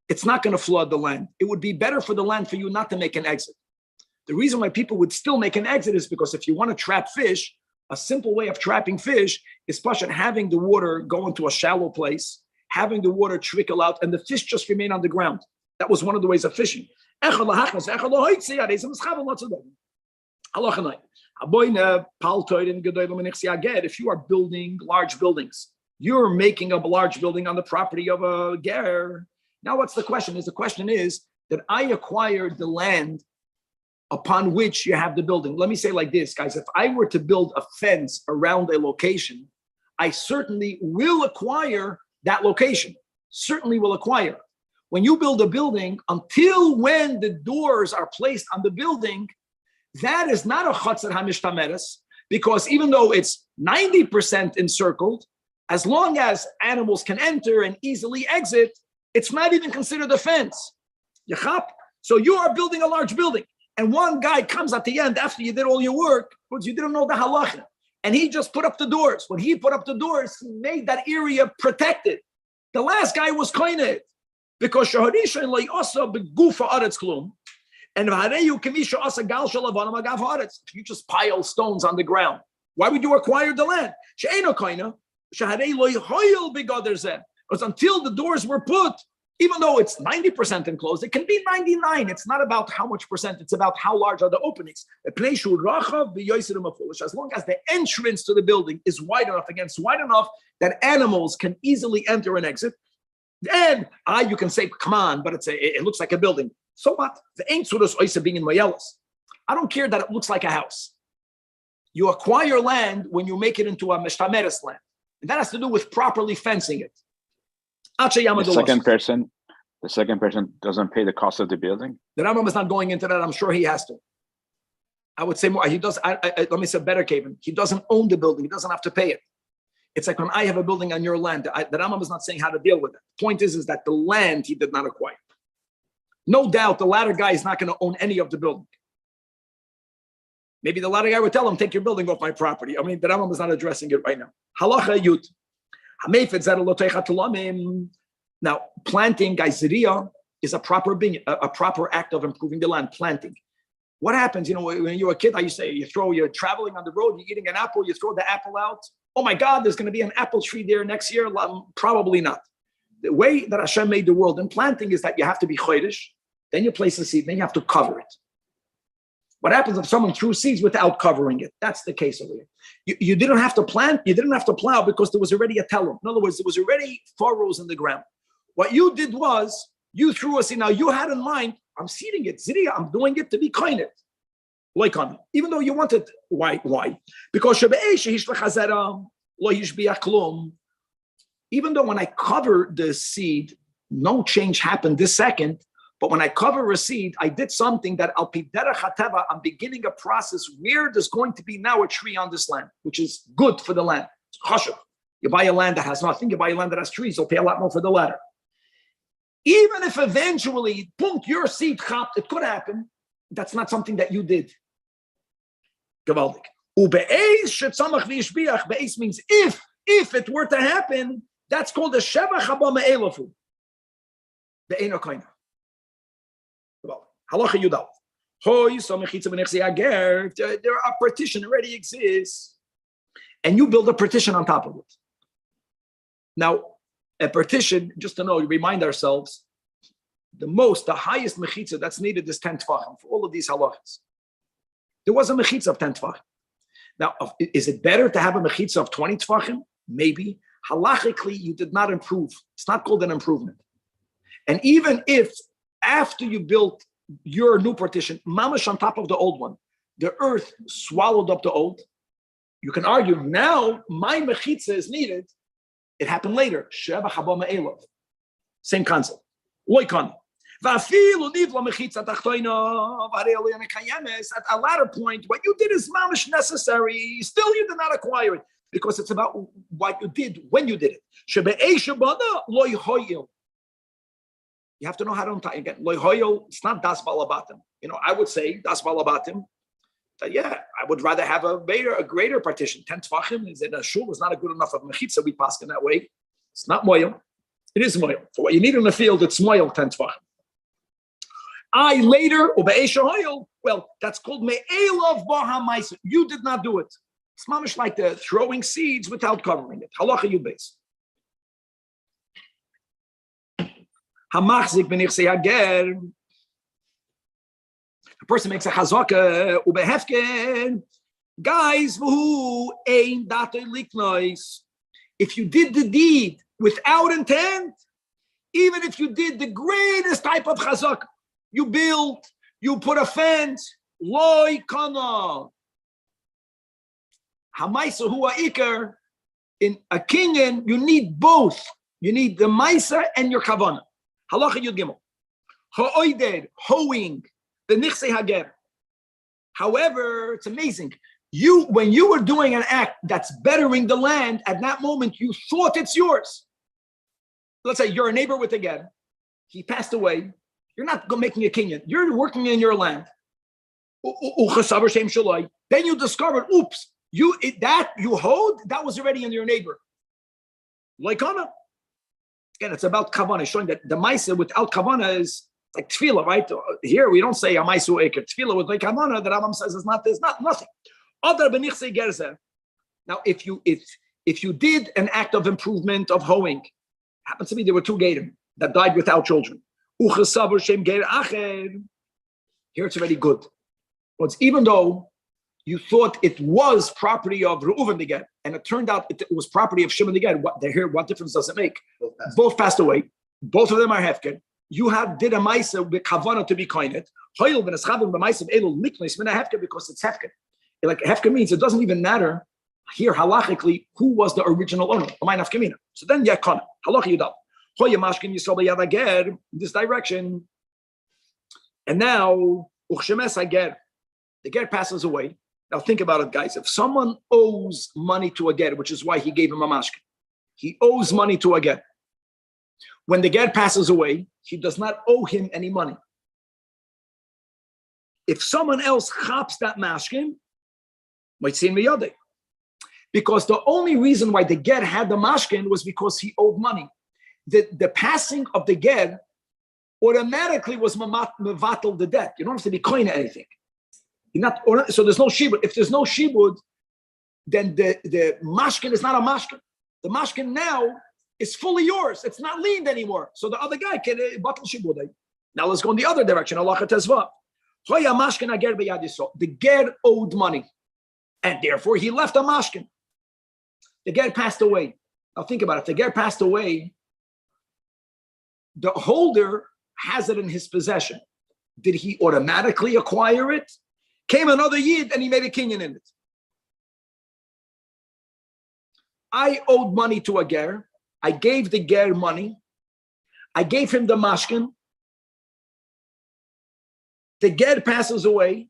It's not going to flood the land. It would be better for the land for you not to make an exit. The reason why people would still make an exit is because if you want to trap fish, a simple way of trapping fish is having the water go into a shallow place, having the water trickle out, and the fish just remain on the ground. That was one of the ways of fishing. If you are building large buildings, you're making a large building on the property of a ger. Now, what's the question? The question is that I acquired the land upon which you have the building. Let me say like this, guys. If I were to build a fence around a location, I certainly will acquire that location. Certainly will acquire. When you build a building, until when the doors are placed on the building, That is not a chatzar hamishtameres, because even though it's 90% encircled, as long as animals can enter and easily exit, it's not even considered a fence. So you are building a large building, and one guy comes at the end after you did all your work, because you didn't know the halacha, and he just put up the doors. When he put up the doors, he made that area protected. The last guy was koined, because shaharisha loy asa begufa aretz klum, and v'hareyu kemisha asa gal shalavanam agav haaretz. You just pile stones on the ground. Why would you acquire the land? She'eno koina shaharei loy hoyel begader zeh. Because until the doors were put, even though it's 90% enclosed, it can be 99. It's not about how much percent, it's about how large are the openings. As long as the entrance to the building is wide enough, wide enough that animals can easily enter and exit, then you can say, come on, but it looks like a building. So what? The ain't surus oisa being in Mayelas. I don't care that it looks like a house. You acquire land when you make it into a meshtameres land. And that has to do with properly fencing it. The second person doesn't pay the cost of the building. The Rambam is not going into that. I'm sure he has to. I would say more. He does. Let me say better, Kevin. He doesn't own the building. He doesn't have to pay it. It's like when I have a building on your land. The Rambam is not saying how to deal with it. The point is that the land he did not acquire. No doubt, the latter guy is not going to own any of the building. Maybe the latter guy would tell him, "Take your building off my property." I mean, the Rambam is not addressing it right now. Halacha yud. Now, planting geyseria is a proper act of improving the land. Planting. What happens? When you're a kid, you're traveling on the road, you're eating an apple, you throw the apple out. Oh my God, there's going to be an apple tree there next year. Probably not. The way that Hashem made the world in planting is that you have to be chodesh, then you place the seed, then you have to cover it. What happens if someone threw seeds without covering it? That's the case over here. You didn't have to plant, you didn't have to plow because there was already a telum. In other words, there was already furrows in the ground. What you did was, you threw a seed. Now you had in mind, I'm seeding it. Ziria, I'm doing it to be kind. Like on, even though you wanted, why? Because even though when I cover the seed, no change happened this second. But when I cover a seed, I did something that al pi derech hateva, I'm beginning a process where there's going to be now a tree on this land, which is good for the land. It's chashuv. You buy a land that has nothing, you buy a land that has trees, you'll pay a lot more for the latter. Even if eventually, your seed chopped, it could happen. That's not something that you did. Gewaldig. Be'ez means if it were to happen, that's called a shevach haba me'elafu. Be'eino koina. Halacha Yudal. There are partition already exists, and you build a partition on top of it. Now, a partition, just to know, remind ourselves, the highest mechitza that's needed is 10 tefachim for all of these halachas. There was a mechitza of 10 tefachim. Now, is it better to have a mechitza of 20 tefachim? Maybe. Halachically, you did not improve. It's not called an improvement. And even if after you built your new partition, mamash on top of the old one, the earth swallowed up the old, you can argue now my mechitza is needed. It happened later. Sheva haba me'elav. Same concept. Loikon. At a latter point, what you did is mamash necessary. Still, you did not acquire it because it's about what you did when you did it. You have to know how to again. It's not das balabatim. I would say das balabatim. I would rather have a greater partition. 10 tefachim is in a shul is not a good enough of mechitza. We pass in that way. It's not moyel. It is moyel. For what you need in the field, it's moyel 10 tefachim. Later, well, that's called me'elav b'ha'maisa. You did not do it. It's mamish like the throwing seeds without covering it. Halacha yubes. Hamachzik b'nichsei hager. A person makes a chazaka ubehefken. Guys, who ain't that liknois. If you did the deed without intent, even if you did the greatest type of chazaka, you built, you put a fence, loy kana. Hamaisa hua ikar. In a kinyan, you need both. You need the maisa and your kavanah. Halacha yud gimel. Ha'oider, hoeing, the nichsei hager. However, it's amazing. When you were doing an act that's bettering the land, at that moment, you thought it's yours. Let's say you're a neighbor with a ger. He passed away. You're not making a kinyan. You're working in your land. Then you discovered, oops, you hold, that was already in your neighbor. Like Anna. Again, it's about kavanah, showing that the maisa without kavanah is like tefillah, right? Here we don't say a maisu eker. Tefillah with like kavanah, the Rambam says there's not nothing. Other benichse gerze. Now, if you did an act of improvement of hoeing, happens to be there were two gerim that died without children. Here it's already good. But even though you thought it was property of Reuven the ger, and it turned out it was property of Shimon the ger, what difference does it make? Both passed away. Both of them are hefker. You did a maisa with kavanah to be koinet. Because it's hefker. Like hefker means it doesn't even matter here halachically who was the original owner. So then yakana halacha yudal. This direction, and now the ger passes away. Now think about it, guys. If someone owes money to a ger, which is why he gave him a mashkin, he owes money to a ger. When the ger passes away, he does not owe him any money. If someone else chaps that mashkin, might see miyadeh. Because the only reason why the ger had the mashkin was because he owed money. The passing of the ger automatically was mevatel the debt. You don't have to be koine anything. So there's no shibud. If there's no shibud, then the mashkin is not a mashkin. The mashkin now is fully yours. It's not liened anymore. So the other guy can batel shibud. Now let's go in the other direction. Allah tezva. The ger owed money, and therefore he left a mashkin. The ger passed away. Now think about it. If the ger passed away, the holder has it in his possession. Did he automatically acquire it? Came another yid and he made a kinyan in it. I owed money to a ger. I gave the ger money. I gave him the mashkin. The ger passes away.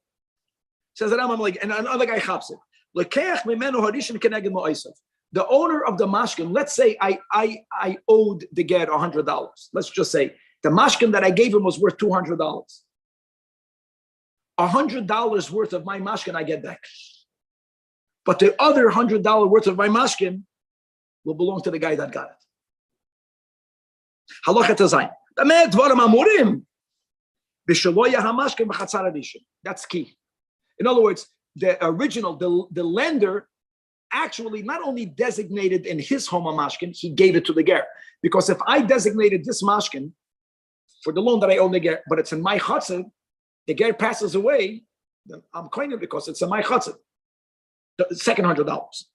Says that I'm like, and another guy chaps it. The owner of the mashkin, let's say I owed the ger $100. Let's just say the mashkin that I gave him was worth $200. $100 worth of my mashkin I get back. But the other $100 worth of my mashkin will belong to the guy that got it. Halacha tazayin. That's key. In other words, the original, the lender actually not only designated in his home a mashkin, he gave it to the ger. Because if I designated this mashkin for the loan that I owe the ger, but it's in my chatzah, the ger passes away, then I'm coining it because it's in my chatzah. The second $100.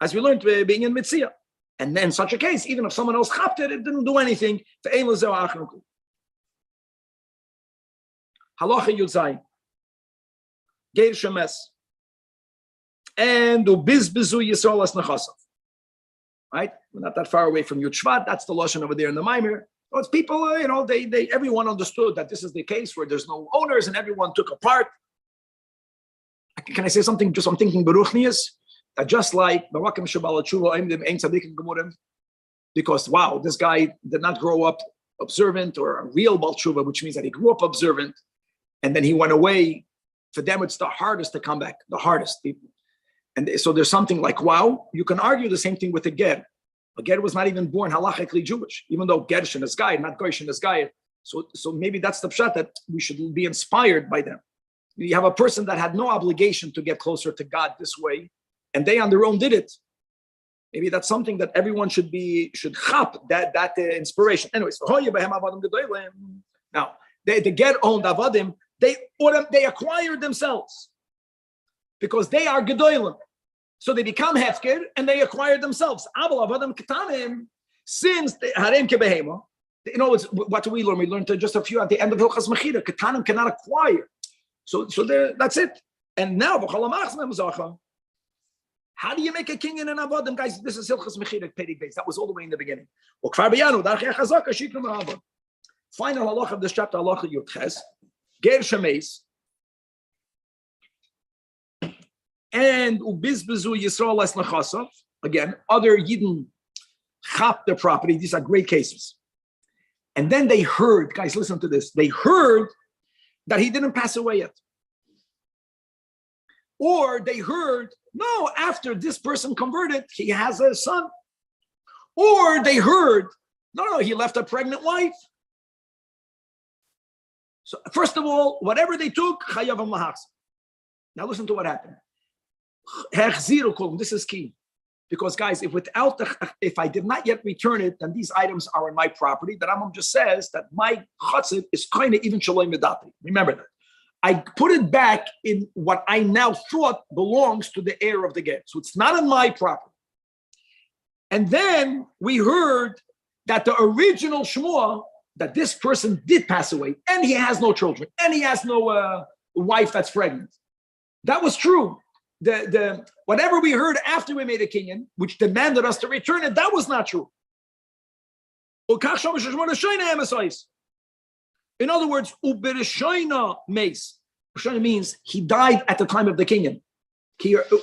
As we learned being in Mitzia. And then in such a case, even if someone else chapped it, it didn't do anything. Halacha Yudzayin. Geir Shemes. And Ubizbizu Yisrael as Nechasav. Right? We're not that far away from Yud Shvat. That's the Lashon over there in the Maimer. So it's people, everyone understood that this is the case where there's no owners and everyone took apart. Can I say something? Just I'm thinking Baruchnius. That just like Barakim Shabbat Tshuva, Ein Tzadikim Gemurim, because wow, this guy did not grow up observant or a real Baal Tshuva, which means that he grew up observant and then he went away. For them, it's the hardest to come back, the hardest people. And so there's something like, wow, you can argue the same thing with a ger. A ger was not even born halachically Jewish, even though Gershon is guy, not Gershon is guy. So maybe that's the pshat that we should be inspired by them. You have a person that had no obligation to get closer to God this way, and they on their own did it. Maybe that's something that everyone should chap that inspiration. Anyways, now the ger owned avadim. They acquired themselves because they are gedolim, so they become hefker and they acquire themselves. Since they harem kebehema, what do we learn? We learned just a few at the end of Hilchas Mechira. Ketanim cannot acquire, so that's it. And now how do you make a king in an avodim, guys? This is Hilchas Mechira Pedig base. That was all the way in the beginning. Final halacha of this chapter, halacha Yud Ches. ger shemeis, and ubizbezu Yisrael es nechasav. Again, other Yidden chap their property. These are great cases. And then they heard, guys, listen to this. They heard that he didn't pass away yet. Or they heard, no, after this person converted, he has a son. Or they heard, no, he left a pregnant wife. So first of all, whatever they took, chayav mahachs. Now listen to what happened. This is key. Because guys, if I did not yet return it, then these items are in my property. The Rambam just says that my chatzit is kind of even shalom medati. Remember that. I put it back in what I now thought belongs to the heir of the get. So it's not in my property. And then we heard that the original shmua, that this person did pass away, and he has no children, and he has no wife that's pregnant. That was true. The whatever we heard after we made a kinyan, which demanded us to return it, that was not true. In other words, uberishoina meis. Uberishoina means he died at the time of the kinyan.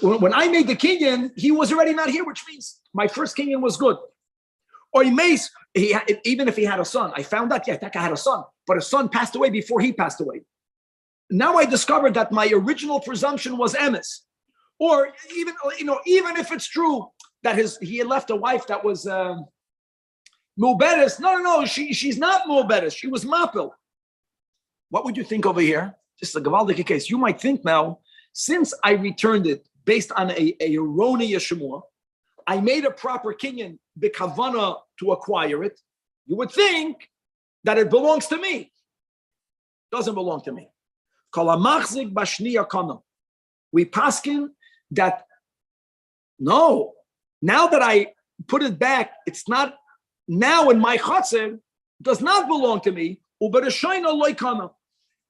When I made the kinyan, he was already not here, which means my first kinyan was good. Or he meis, even if he had a son, I found out, that guy had a son, but his son passed away before he passed away. Now I discovered that my original presumption was emes. Or even if it's true that he had left a wife that was muberes. No, she's not muberes. She was mapil. What would you think over here? Just a gavaldik case. You might think now, since I returned it based on a erroneous shemua, I made a proper kinyan b'kavana to acquire it. You would think that it belongs to me. It doesn't belong to me. Kol hamachzik b'shniya kana. We paskin that no, now that I put it back, it's not now in my chatzir, does not belong to me.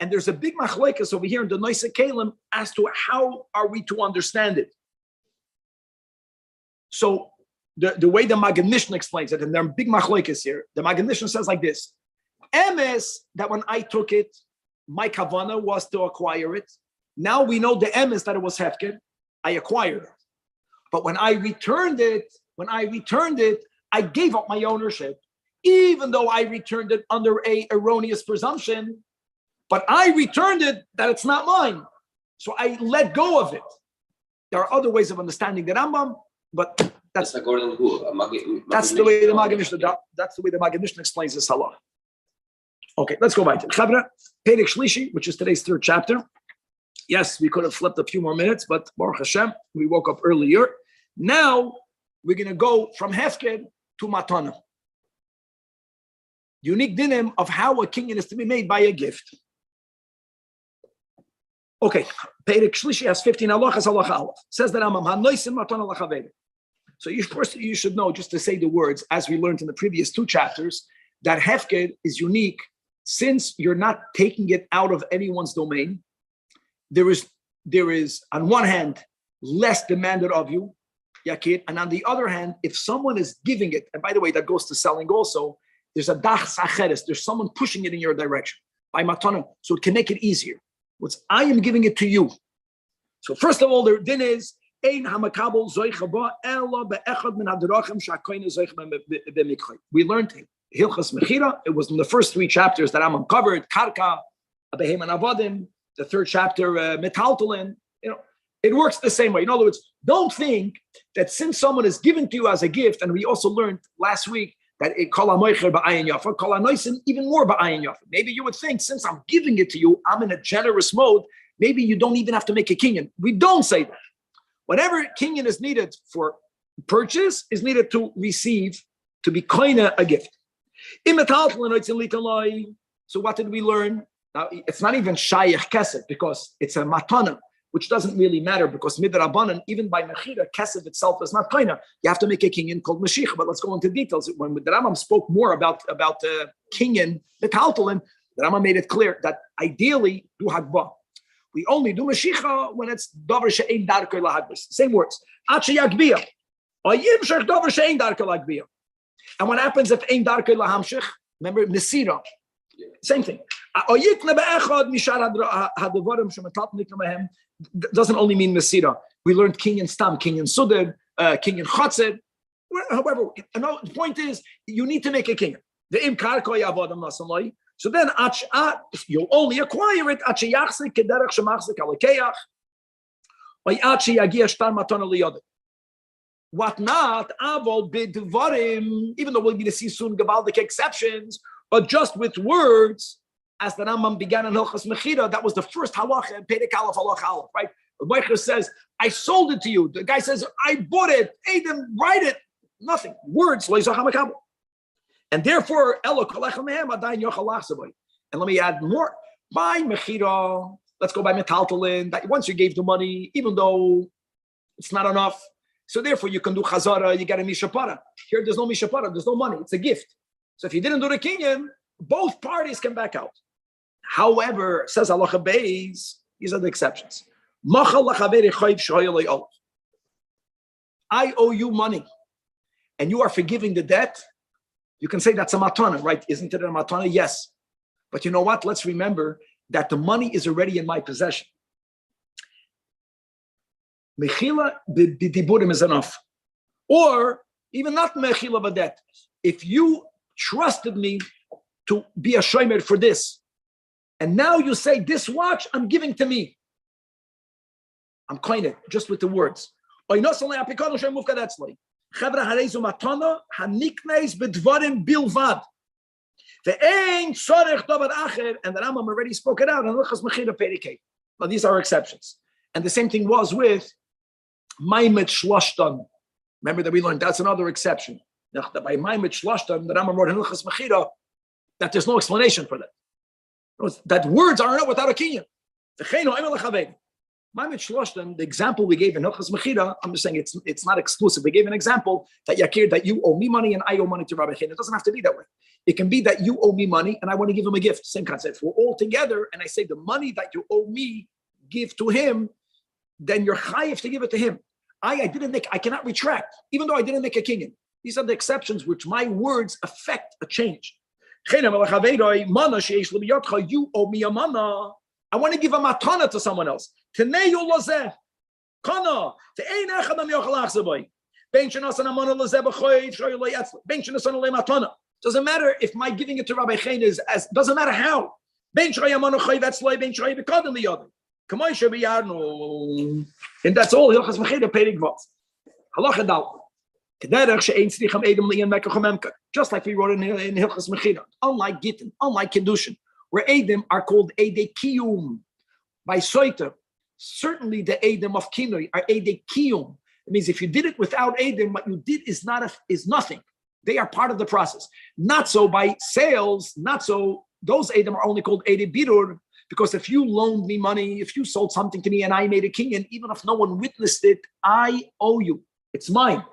And there's a big machlekes over here in the Noise Kalim as to how are we to understand it. So the way the Magen Mishnah explains it, and there are big machlekes here. The Magen Mishnah says like this: emes, that when I took it, my kavana was to acquire it. Now we know the emes that it was hefker. I acquired it. But when I returned it, I gave up my ownership, even though I returned it under a erroneous presumption. But I returned it that it's not mine. So I let go of it. There are other ways of understanding the Rambam, but that's according to who? That's the way the Magen Mishnah explains this halach. Okay, let's go back to Chavra, Perek Shlishi, which is today's third chapter. Yes, we could have slept a few more minutes, but Baruch Hashem, we woke up earlier. Now we're going to go from Hefker to Matana. Unique dinim of how a kinyan is to be made by a gift. Okay, Perek Shlishi has 15 halachas, halacha aleph. Says the Rambam, hanoisim matana lachaveri. So you should know, just to say the words, as we learned in the previous two chapters, that Hefker is unique since you're not taking it out of anyone's domain. There is on one hand less demanded of you, yakir, and on the other hand, if someone is giving it, and by the way, that goes to selling also, there's a dach sacheres, there's someone pushing it in your direction by matana, so it can make it easier. I am giving it to you. So first of all, the din is ein hamakabel zoicha ba ela beechad min hadrachim shakoyne zoich b'mikhay. We learned Hilchas Mechira. It was in the first three chapters that Rambam covered. Karka, Abehem and Avadim. The third chapter, Metaltalin. It works the same way. In other words, don't think that since someone is given to you as a gift, and we also learned last week that it kol hamoicher ba'ayin yafa, kol hanoisin even more ba'ayin yafa. Maybe you would think, since I'm giving it to you, I'm in a generous mode. Maybe you don't even have to make a kinyan. We don't say that. Whatever kinyan is needed for purchase is needed to receive, to be koine a gift. So what did we learn? Now, it's not even shayach kesef because it's a matana, which doesn't really matter because midrabanan, even by mechira, kesef itself is not koine. You have to make a kinyan called mashiach. But let's go into details. When the Rambam spoke more about kinyan metaltalin, the Rambam made it clear that ideally do hagbah. We only do mashiach when it's davar she'ein darkei lahagbis. Same words. Achi yagbiyah. Ayim shech davar she'ein darkei lahagbiyah. And what happens if ein darkei lahamshich? Remember, Nesira. Same thing. Doesn't only mean Mesira. We learned Kinyan Stam, Kinyan Sudad, Kinyan Chatzed. However, the point is, you need to make a Kinyan. The Im Karko Yavodim Nasamai. So then, you'll only acquire it. What not? Even though we're going to see soon Gavaldic exceptions, but just with words, as the Rambam began in Hilchas Mechira, that was the first halacha in Perek Aleph halacha Aleph, right? The Meicher says, "I sold it to you." The guy says, "I bought it." Adam, write it. Nothing. Words. And therefore, and let me add more. By Mechira, let's go by Metaltalin. That once you gave the money, even though it's not enough, so therefore you can do Chazara. You got a Mishapara. Here, there's no Mishapara. There's no money. It's a gift. So if you didn't do the kinyan, both parties can back out. However, says Halacha Beis, these are the exceptions. I owe you money, and you are forgiving the debt. You can say that's a matana, right? Isn't it a matana? Yes. But you know what? Let's remember that the money is already in my possession. Mechila b'diburim is enough. Or even not mechila b'det. If you trusted me to be a shomer for this, and now you say, this watch I'm giving to me. I'm kind of just with the words. And the Rambam already spoke it out. Now these are exceptions. And the same thing was with Maimet Shlashtan. Remember that we learned that's another exception. By Maimet Shlashtan, the Rambam wrote in Hilchas Mechira that there's no explanation for that. That words are not without a kinyan. The example we gave in Hilchas Mechira, I'm just saying it's not exclusive. We gave an example that Yakir, that you owe me money and I owe money to Rabbi Chaim. It doesn't have to be that way. It can be that you owe me money and I want to give him a gift. Same concept. If we're all together and I say the money that you owe me, give to him, then you're chayiv to give it to him. I cannot retract, even though I didn't make a kinyan. These are the exceptions which my words affect a change. You owe me a mana. I want to give a matana to someone else. Doesn't matter if my giving it to Rabbi Chaim is doesn't matter how. And that's all. Just like we wrote in Hilchas Mechira. Unlike Gittin, unlike Kiddushin, where Edom are called Edei Kiyum by Soita. Certainly the Edom of Kinoi are Edei Kiyum. It means if you did it without Edom, what you did is nothing. They are part of the process. Not so by sales, not so. Those Edom are only called Edei Birur, because if you loaned me money, if you sold something to me and I made a kinyan, even if no one witnessed it, I owe you. It's mine.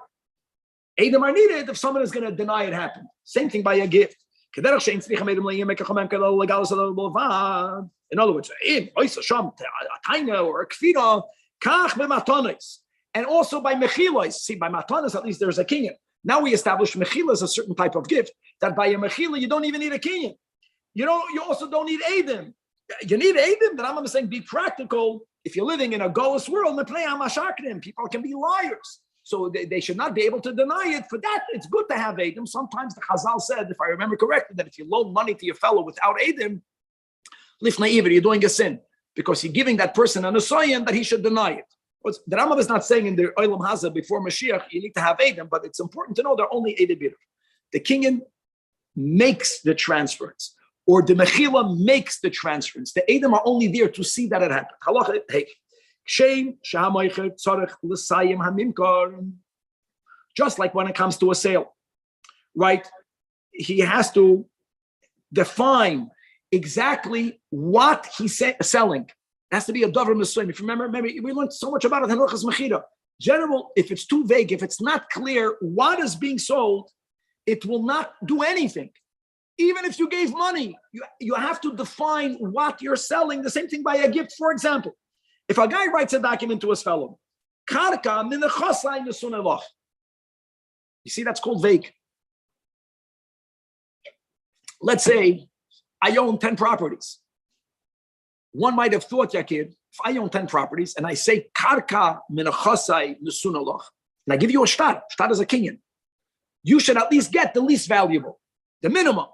Edom are needed if someone is going to deny it happened. Same thing by a gift. In other words, or a kfira, and also by mechilas. See, by matanas, at least there's a kinyan. Now we establish mechila as a certain type of gift, that by a mechila, you don't even need a kinyan. You also don't need Edom. You need Edom, but I'm saying be practical. If you're living in a Golos world, people can be liars. So they should not be able to deny it. For that, it's good to have Edom. Sometimes the Chazal said, if I remember correctly, that if you loan money to your fellow without Edom, lifnei iver, you're doing a sin, because you're giving that person an asayan that he should deny it. The Rambam is not saying in the Olam Hazeh before Mashiach you need to have Edom, but it's important to know they're only Edom Birur. The kinyan makes the transference, or the Mechila makes the transference. The Edom are only there to see that it happened. Halacha, hey. Just like when it comes to a sale, right? He has to define exactly what he's selling. It has to be a davar mesuyim. If you remember, maybe we learned so much about it in Hilchas Mechira. General, if it's too vague, if it's not clear what is being sold, it will not do anything. Even if you gave money, you have to define what you're selling. The same thing by a gift, for example. If a guy writes a document to his fellow, you see, that's called vague. Let's say I own 10 properties. One might have thought, Yakir, if I own 10 properties and I say karka minachasai nesunaloch, and I give you a shtar is a kinyan, you should at least get the least valuable, the minimum.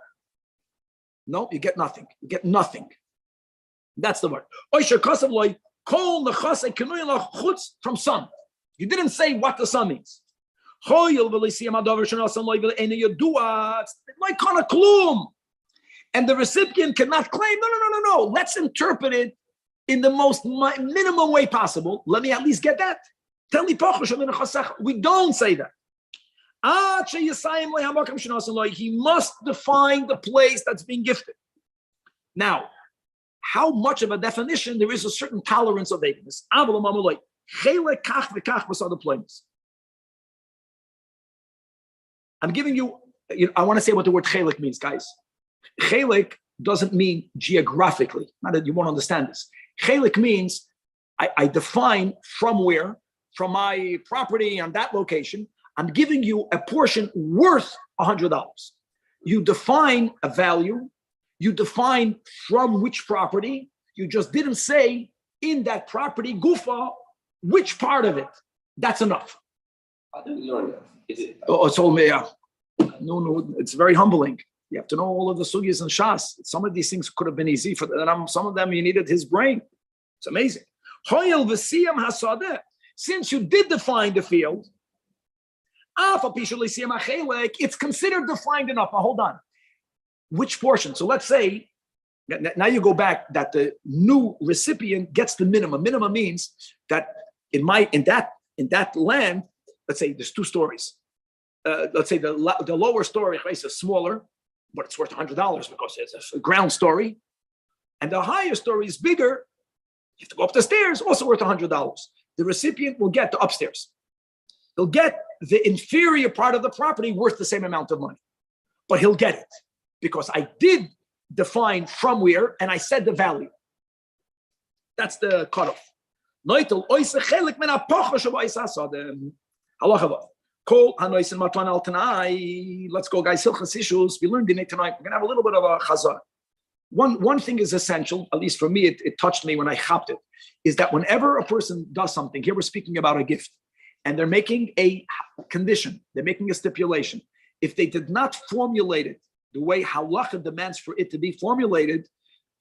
No, you get nothing. You get nothing. That's the word. From son. You didn't say what the son means. And the recipient cannot claim, no. Let's interpret it in the most minimum way possible. Let me at least get that. We don't say that. He must define the place that's being gifted. Now, how much of a definition? There is a certain tolerance of vagueness. I'm giving you, I want to say what the word chelik means, guys. Chelik doesn't mean geographically. Not that you won't understand this. Chelik means I define from where, from my property on that location, I'm giving you a portion worth $100. You define a value. You define from which property. You just didn't say in that property, gufa, which part of it. That's enough. I didn't learn that. Is it? Oh, it's all me. No, it's very humbling. You have to know all of the sugyas and shas. Some of these things could have been easy for them. Some of them you needed his brain. It's amazing. Since you did define the field, it's considered defined enough. Now hold on. Which portion? So let's say, now you go back that the new recipient gets the minimum. Minimum means that in that land, let's say there's 2 stories. Let's say the lower story is smaller, but it's worth $100 because it's a ground story. And the higher story is bigger. You have to go up the stairs, also worth $100. The recipient will get the upstairs. He'll get the inferior part of the property worth the same amount of money. But he'll get it because I did define from where and I said the value. That's the cutoff. Let's go, guys. Hilchas issues. We learned in it tonight. We're going to have a little bit of a chazar. One thing is essential, at least for me, it touched me when I chapped it, is that whenever a person does something, here we're speaking about a gift, and they're making a condition, they're making a stipulation. If they did not formulate it the way halacha demands for it to be formulated,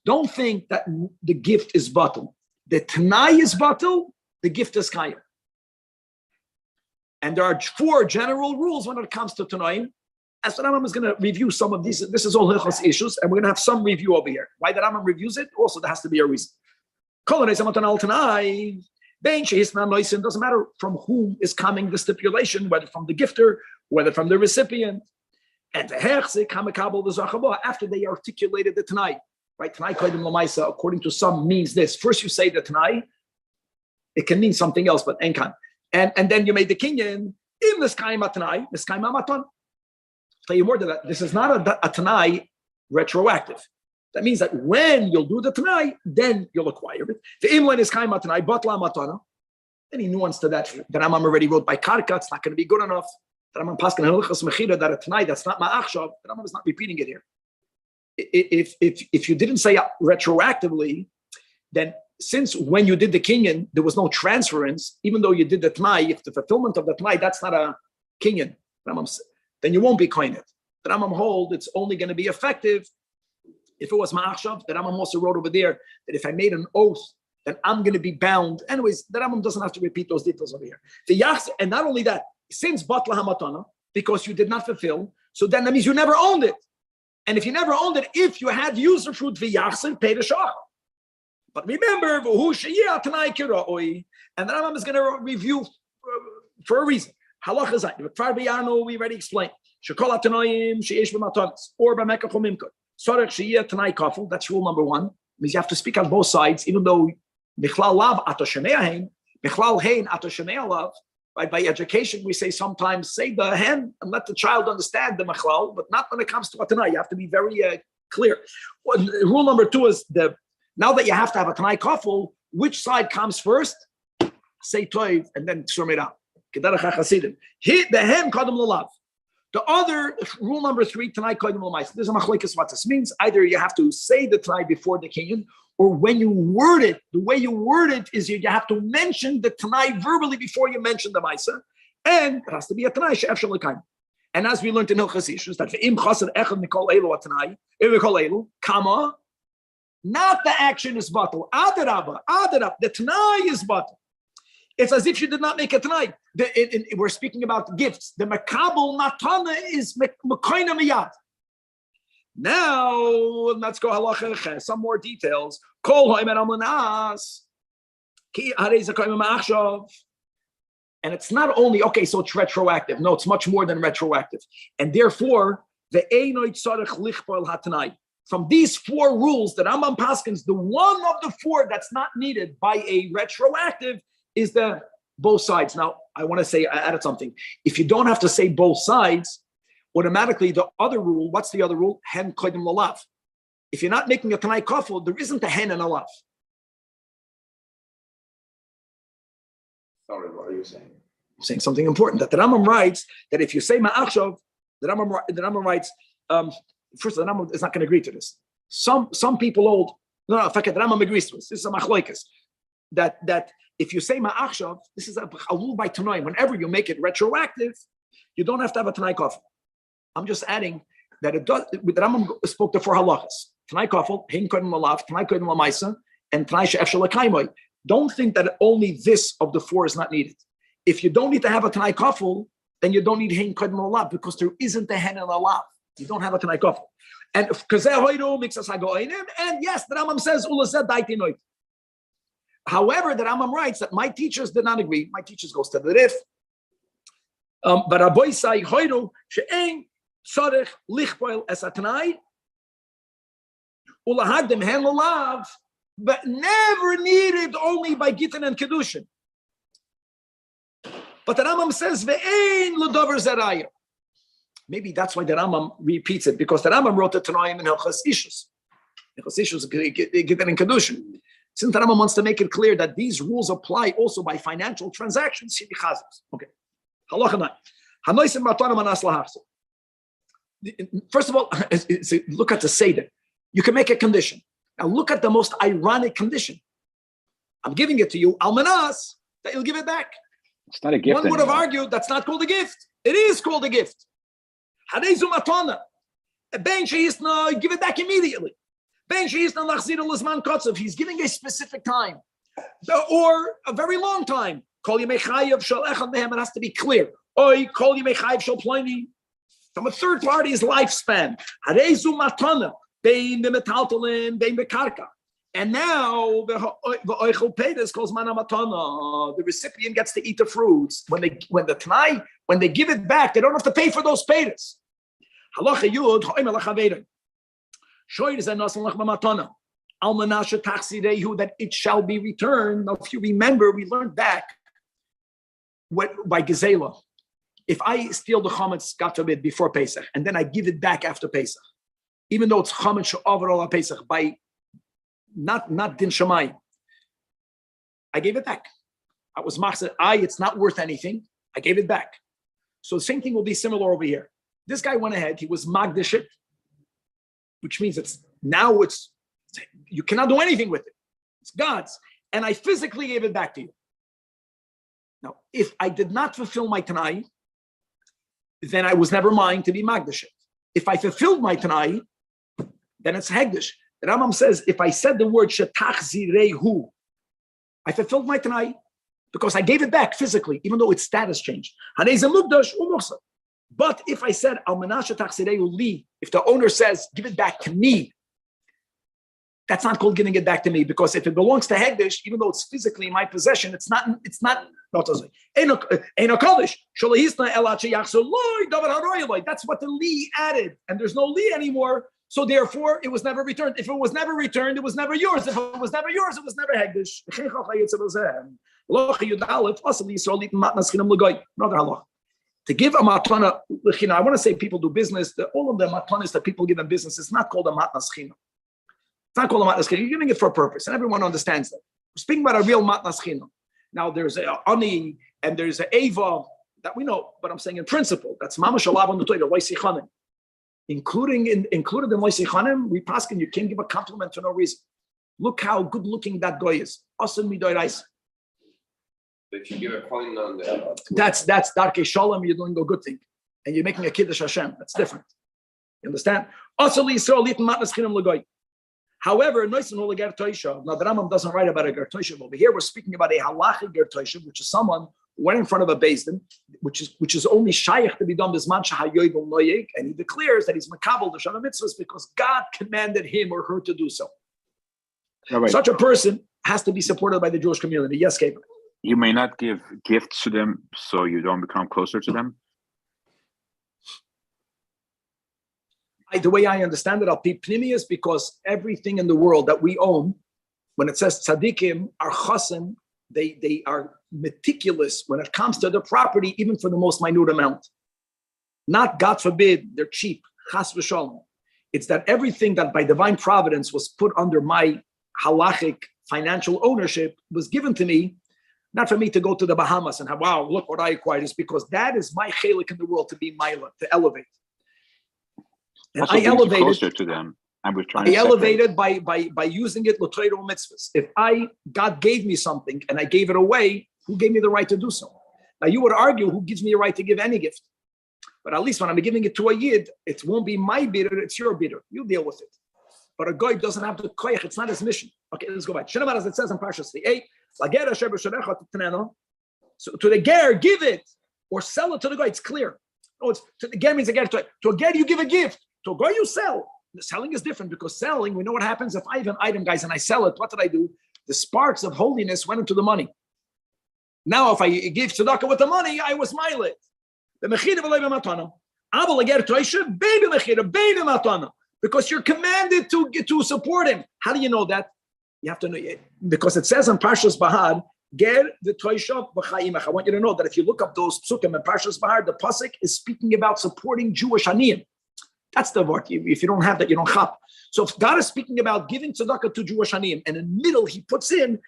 don't think that the gift is batel. The tanai is batel, the gift is kayim. And there are 4 general rules when it comes to tanaim. As the Rambam is going to review some of these, this is all hilchos issues, and we're going to have some review over here. Why the Rambam reviews it? Also, there has to be a reason. Doesn't matter from whom is coming the stipulation, whether from the gifter, whether from the recipient. And the hechzik hamakabel the zachabah, after they articulated the tanai, right? Tanai kodim lamaisa, according to some, means this. First, you say the tanai. It can mean something else, but enkan. And then you made the kinyan in the skaima tanai, the skaima maton. Tell you more than that. This is not a tanai retroactive. That means that when you'll do the tanai, then you'll acquire it. The imlan is kaima tanai, batla matana. Any nuance to that? The Rambam already wrote by karka. It's not going to be good enough. The Rambam paskin hilchas mechira that a tanai that's not ma'achshav. The Rambam is not repeating it here. If you didn't say retroactively, then since when you did the kinyan, there was no transference, even though you did the tanai, if the fulfillment of the tanai, that's not a kinyan, then you won't be koinet. The Rambam hold it's only going to be effective if it was ma'achshav. The Rambam also wrote over there that if I made an oath, then I'm going to be bound. Anyways, the Rambam doesn't have to repeat those details over here. And not only that, since batla hamatana, because you did not fulfill, so then that means you never owned it. And if you never owned it, if you had user fruit v'yachsin, pay the shach. But remember, and the Rambam is going to review for a reason. Halacha zayin. We already explained. Shekol atanoim sheyesh b'matanis or b'mekach umimkot. Sorech sheyeh tanai kafel. That's rule number 1. Means you have to speak on both sides, even though michlal lav ato shemei hein, michlal hein ato shemei lav. By education, we say sometimes say the hen and let the child understand the michlal, but not when it comes to a tanai. You have to be very clear. Rule number 2 is now that you have to have a tanai kafel, which side comes first? Say toiv and then shurmei out. Kedarach hachasidim. The hen kadam lalav. The other rule number 3, Tanai Kodim L'Maisa. There's a machlokes what this means. Either you have to say the Tanai before the Kinyan, or when you word it, the way you word it is you have to mention the Tanai verbally before you mention the Maisa, and it has to be a Tanai she'efshel l'kaim. And as we learned in Hilchos Ishus, that ve'im chasad echad mikol elu atanai, mikol elu, kama, not the action is batal. Adarabba, the Tanai is batal. It's as if you did not make a Tanai. We're speaking about gifts. The makabel matana is mekoina miyad. Now let's go halacha. Some more details. Kol ha'emer amanas ki harei zakayim ma'achshav. And it's not only, okay, so it's retroactive. No, it's much more than retroactive. And therefore, the einoy tzarech lichpol hatanai. From these 4 rules that Rambam paskins, the one of the 4 that's not needed by a retroactive is the both sides. Now, I want to say, I added something. If you don't have to say both sides, automatically the other rule, what's the other rule? Hen kodim lalav. If you're not making a tanai kafel, there isn't a hen and a lav. Sorry, what are you saying? I'm saying something important. That the Rambam writes that if you say ma'achshav, the Rambam writes, first the Rambam is not going to agree to this. Some people hold, no, in fact, the Rambam agrees to this. This is a machlokes. That if you say ma'achshav, this is a rule by Tanoim. Whenever you make it retroactive, you don't have to have a tanai kafel. I'm just adding that it does. The Rambam spoke to 4 halachas: tanai kafel, hein kodim lalav, tanai kodim lamaisa, and tanai she'efshel l'kaimoi. Don't think that only this of the 4 is not needed. If you don't need to have a tanai kafel, then you don't need hein kodim lalav because there isn't a hen and a lav. You don't have a tanai kafel. And kazeh hoiru makes us hagoinim. And yes, the Rambam says ulaseh daiti noit. However, the Rambam writes that my teachers did not agree. My teachers goes to the Rif. But Rabbi say hoiru she'ein tzarech lichpoil es atanai ulahagdim hen lalav, but never needed only by Gittin and Kedushin. But the Rambam says ve'ein l'dover zerayah. Maybe that's why the Rambam repeats it, because the Rambam wrote the Tanoim in Hilchos Ishus. Hilchos Ishus Gittin and Kedushin. Since the Rambam wants to make it clear that these rules apply also by financial transactions, okay. First of all, look at the Seder. You can make a condition. Now look at the most ironic condition. I'm giving it to you, almanas, that you'll give it back. It's not a gift. One would have argued that's not called a gift. It is called a gift. Harezu matana. Ben sheisna, give it back immediately. Ben sheisna lachzir l'zman kotzav. He's giving a specific time, or a very long time. Kol yemei chayav shel echad mehem. It has to be clear. Oy kol yemei chayav shel ploni. From a third party's lifespan. Harezu matana. Bein b'metaltalim, bein b'karka. And now the oichel peidas calls mana matana. The recipient gets to eat the fruits. When they give it back, they don't have to pay for those peidas. Halacha yud ha'omer lachaveirin. Shoyr is anasan lach matana. Almanasha tachsirehu, that it shall be returned. Now, if you remember, we learned back by Gezela. If I steal the chametz, God forbid, before Pesach, and then I give it back after Pesach, even though it's chametz she'over al Pesach by not din shamayim, I gave it back. I was machzor. It's not worth anything. I gave it back. So the same thing will be similar over here. This guy went ahead. He was magdish it, which means you cannot do anything with it. It's God's, and I physically gave it back to you. Now, if I did not fulfill my tanai, then I was never mine to be magdish it. If I fulfilled my tanai, then it's hegdish. The Rambam says, if I said the word shetach zirehu, I fulfilled my tanai because I gave it back physically, even though its status changed. But if I said almanah shetach zirehu li, if the owner says, give it back to me, that's not called giving it back to me, because if it belongs to hegdish, even though it's physically in my possession, it's not. That's what the li added, and there's no li anymore. So therefore, it was never returned. If it was never returned, it was never yours. If it was never yours, it was never hegdish. Another halach. To give a matana, I want to say people do business. All of the matanas that people give in business, it's not called a matnas china. It's not called a matnas china. You're giving it for a purpose, and everyone understands that. We're speaking about a real matnas china. Now there's a ani and there's a ava. That we know, but I'm saying in principle, that's mamash alav on the Torah, loisi chanim. Included in loisi chanim, we paskin, you can't give a compliment for no reason. Look how good looking that guy is. Awesome midorais. But if you give a coin on the That's darkei shalom, you're doing a good thing. And you're making a kiddush Hashem. That's different. You understand? However, now the Rambam doesn't write about a ger toishav. Over here, we're speaking about a halachic ger toishav, which is someone who went in front of a beis din, which is only shaykh to be done bisman shahayoyvel noyeg, and he declares that he's makabel the shana mitzvahs because God commanded him or her to do so. Right. Such a person has to be supported by the Jewish community. Yes, Kevin. You may not give gifts to them, so you don't become closer to them. The way I understand it, I'll be pnimius, because everything in the world that we own, when it says tzaddikim are chasim, they are meticulous when it comes to the property, even for the most minute amount. Not, God forbid, they're cheap. Chas v'shalom. It's that everything that by divine providence was put under my halachic financial ownership was given to me, not for me to go to the Bahamas and have, wow, look what I acquired. Is because that is my chelik in the world, to be mila, to elevate. And Also I elevated closer to them, and we're trying. I elevated by using it l'toiro mitzvahs. If God gave me something and I gave it away, who gave me the right to do so? Now you would argue, who gives me the right to give any gift? But at least when I'm giving it to a yid, it won't be my bidder, it's your bidder. You deal with it. But a guy doesn't have the koyach; it's not his mission. Okay, let's go back. Shenamar, as it says in Parshas 8, so to the ger, give it or sell it to the guy. It's clear. No, it's to the ger means a ger. To a ger, you give a gift. To a guy, you sell. The selling is different, because selling, we know what happens if I have an item, guys, and I sell it. What did I do? The sparks of holiness went into the money. Now, if I give tzedakah with the money, I was milet. The mechira v'lei b'matana. Aval ager toisha baby mechira baby matana. Because you're commanded to support him. How do you know that? You have to know, because it says in Parshas Bahar, ger the toisha v'chaimach. I want you to know that if you look up those psukim in Parshas Bahar, the pasuk is speaking about supporting Jewish aniyim. That's the word. If you don't have that, you don't chap. So if God is speaking about giving tzedakah to Jewish aniyim, and in the middle he puts in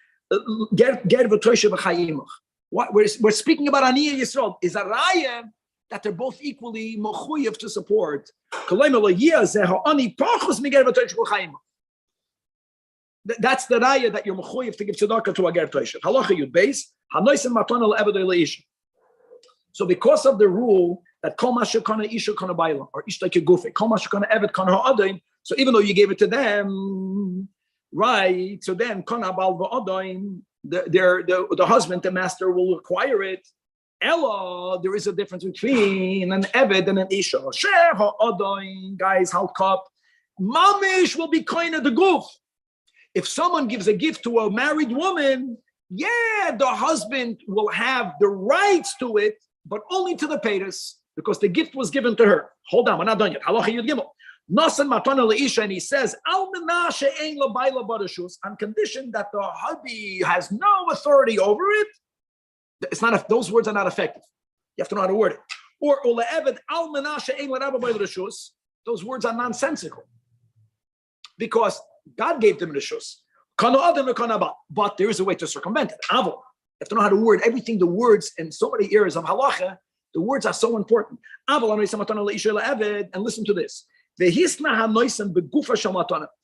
ger v'toisha v'chaimach. What we're speaking about aniyah Yisrael is a raya that they're both equally mechuyev to support. That's the raya that you're mechuyev to give tzedakah to a ger toisha. Halacha yud beis hanoisen matana le'eved le'ish. So because of the rule that kol mashukana isha kana baila or ishta kegufe, kol mashukana evet kana ha'adain. So even though you gave it to them, right? So then kana bal va'adain, the husband, the master, will acquire it. Ella, there is a difference between an evet and an isha. Sheh ha'adain, guys, halt cup. Mamish will be kind of the goof. If someone gives a gift to a married woman, yeah, the husband will have the rights to it, but only to the payers, because the gift was given to her. Hold on, we're not done yet. Halacha yud gimel. Nasan matana leisha, and he says, al menashe ein labayla badashus, on condition that the hubby has no authority over it. It's not. Those words are not effective. You have to know how to word it. Or ola eved al menashe ein larabba badashus. Those words are nonsensical, because God gave them the shus. But there is a way to circumvent it. Avol. You have to know how to word everything. The words in so many areas of halacha, the words are so important. And listen to this. He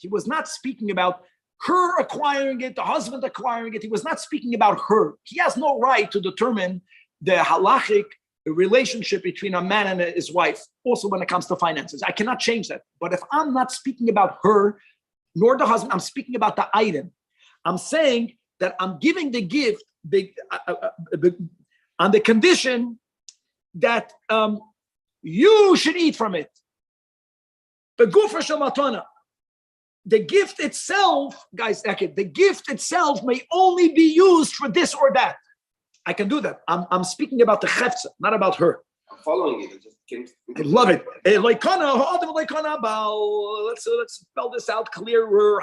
was not speaking about her acquiring it, the husband acquiring it. He was not speaking about her. He has no right to determine the halachic relationship between a man and his wife, also when it comes to finances. I cannot change that. But if I'm not speaking about her, nor the husband, I'm speaking about the item. I'm saying that I'm giving the gift on the condition that you should eat from it. The gift itself, guys, the gift itself may only be used for this or that. I can do that. I'm speaking about the chefza, not about her. I'm following it. It just came. I love it. Let's spell this out clearer.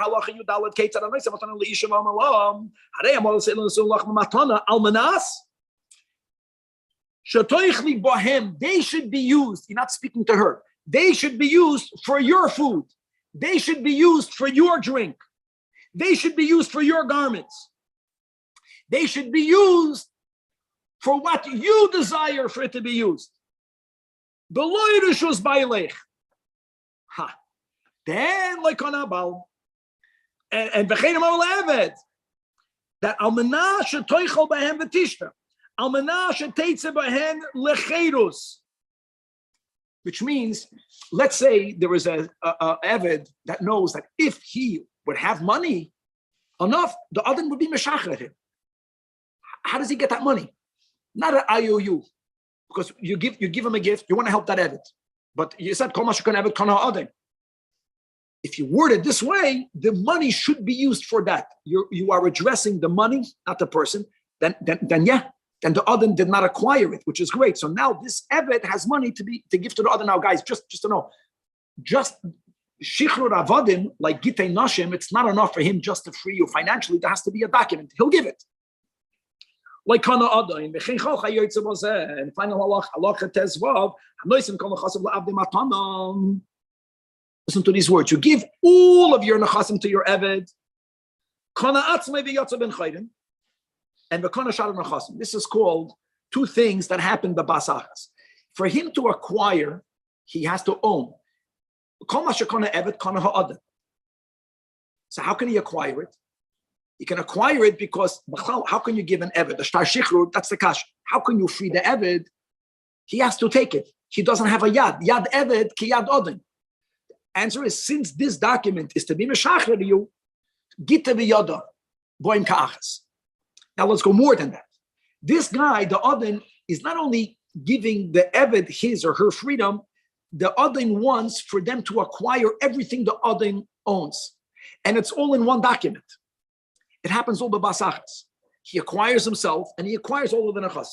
They should be used. You're not speaking to her. They should be used for your food. They should be used for your drink. They should be used for your garments. They should be used for what you desire for it to be used. Beloy rishus bailech. Ha. Then like on abal. And v'chein amal le'eved. That almanah shetoichel b'hem v'tishta. Almanah sheteitze b'hem lecherus. Which means, let's say there is a Eved that knows that if he would have money enough, the other would be meshachar him. How does he get that money? Not an IOU, because you give him a gift. You want to help that Eved, but you said kol mashukon Eved kana adin. If you word it this way, the money should be used for that. You are addressing the money, not the person. Then and the other did not acquire it, which is great. So now this Eved has money to give to the other. Now, guys, just to know, just Shichrur Avadim, like Gitei Nashim, it's not enough for him just to free you financially. There has to be a document. He'll give it. Like Kana Ada, and final halacha tezvav, listen to these words. You give all of your nechasim to your Eved. Kana atzmei v'yatsa ben chayden. And this is called two things that happen by basachas. For him to acquire, he has to own. So how can he acquire it? He can acquire it because how can you give an Eved? The shtar shichrut, that's the kash. How can you free the Eved? He has to take it. He doesn't have a yad. Yad Eved ki yad odin. Answer is, since this document is to be meshachar you, gita v'yada boim ka'achas. Now let's go more than that. This guy, the Adin, is not only giving the Eved his or her freedom, the Adin wants for them to acquire everything the Adin owns. And it's all in one document. It happens all the basachas. He acquires himself and he acquires all of the nechas.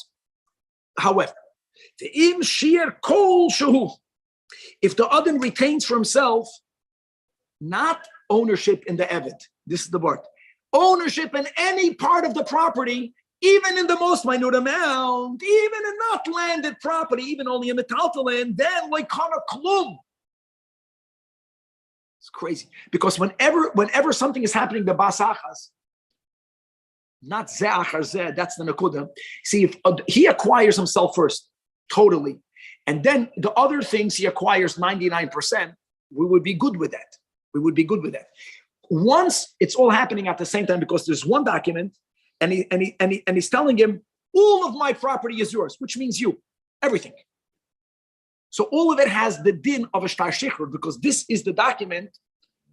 However, if the Adin retains for himself not ownership in the Eved, this is the word. Ownership in any part of the property, even in the most minute amount, even in not landed property, even only in the taltaland, then like kana klum. It's crazy because whenever something is happening, the basachas, not ze'achar zeh, that's the nakuda. See, if he acquires himself first, totally, and then the other things he acquires 99%, we would be good with that. We would be good with that. Once it's all happening at the same time, because there's one document, and he's telling him, all of my property is yours, which means you, everything. So all of it has the din of a shtar shichrut, because this is the document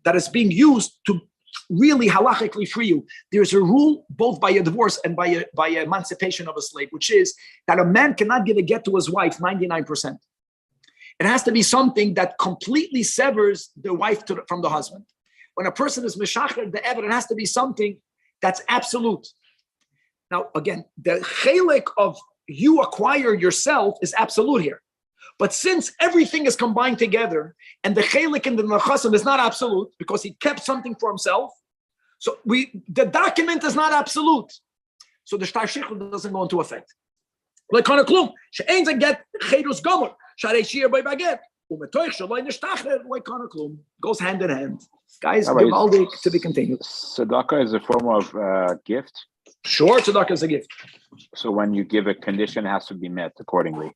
that is being used to really halachically free you. There's a rule both by a divorce and by emancipation of a slave, which is that a man cannot give a get to his wife 99%. It has to be something that completely severs the wife from the husband. When a person is meshachar, the evidence has to be something that's absolute. Now, again, the chelik of you acquire yourself is absolute here. But since everything is combined together, and the chelik in the nechasim is not absolute, because he kept something for himself, so the document is not absolute. So the shtar shichrut doesn't go into effect. Like kana klum, she'ein ze get chedus gomer, sharei shir by baget, umetoich shaloi nishtacher like kana klum. Goes hand in hand. Guys, Givaldic to be continued. Tzedakah is a form of gift. Sure, tzedakah is a gift. So when you give a condition, it has to be met accordingly.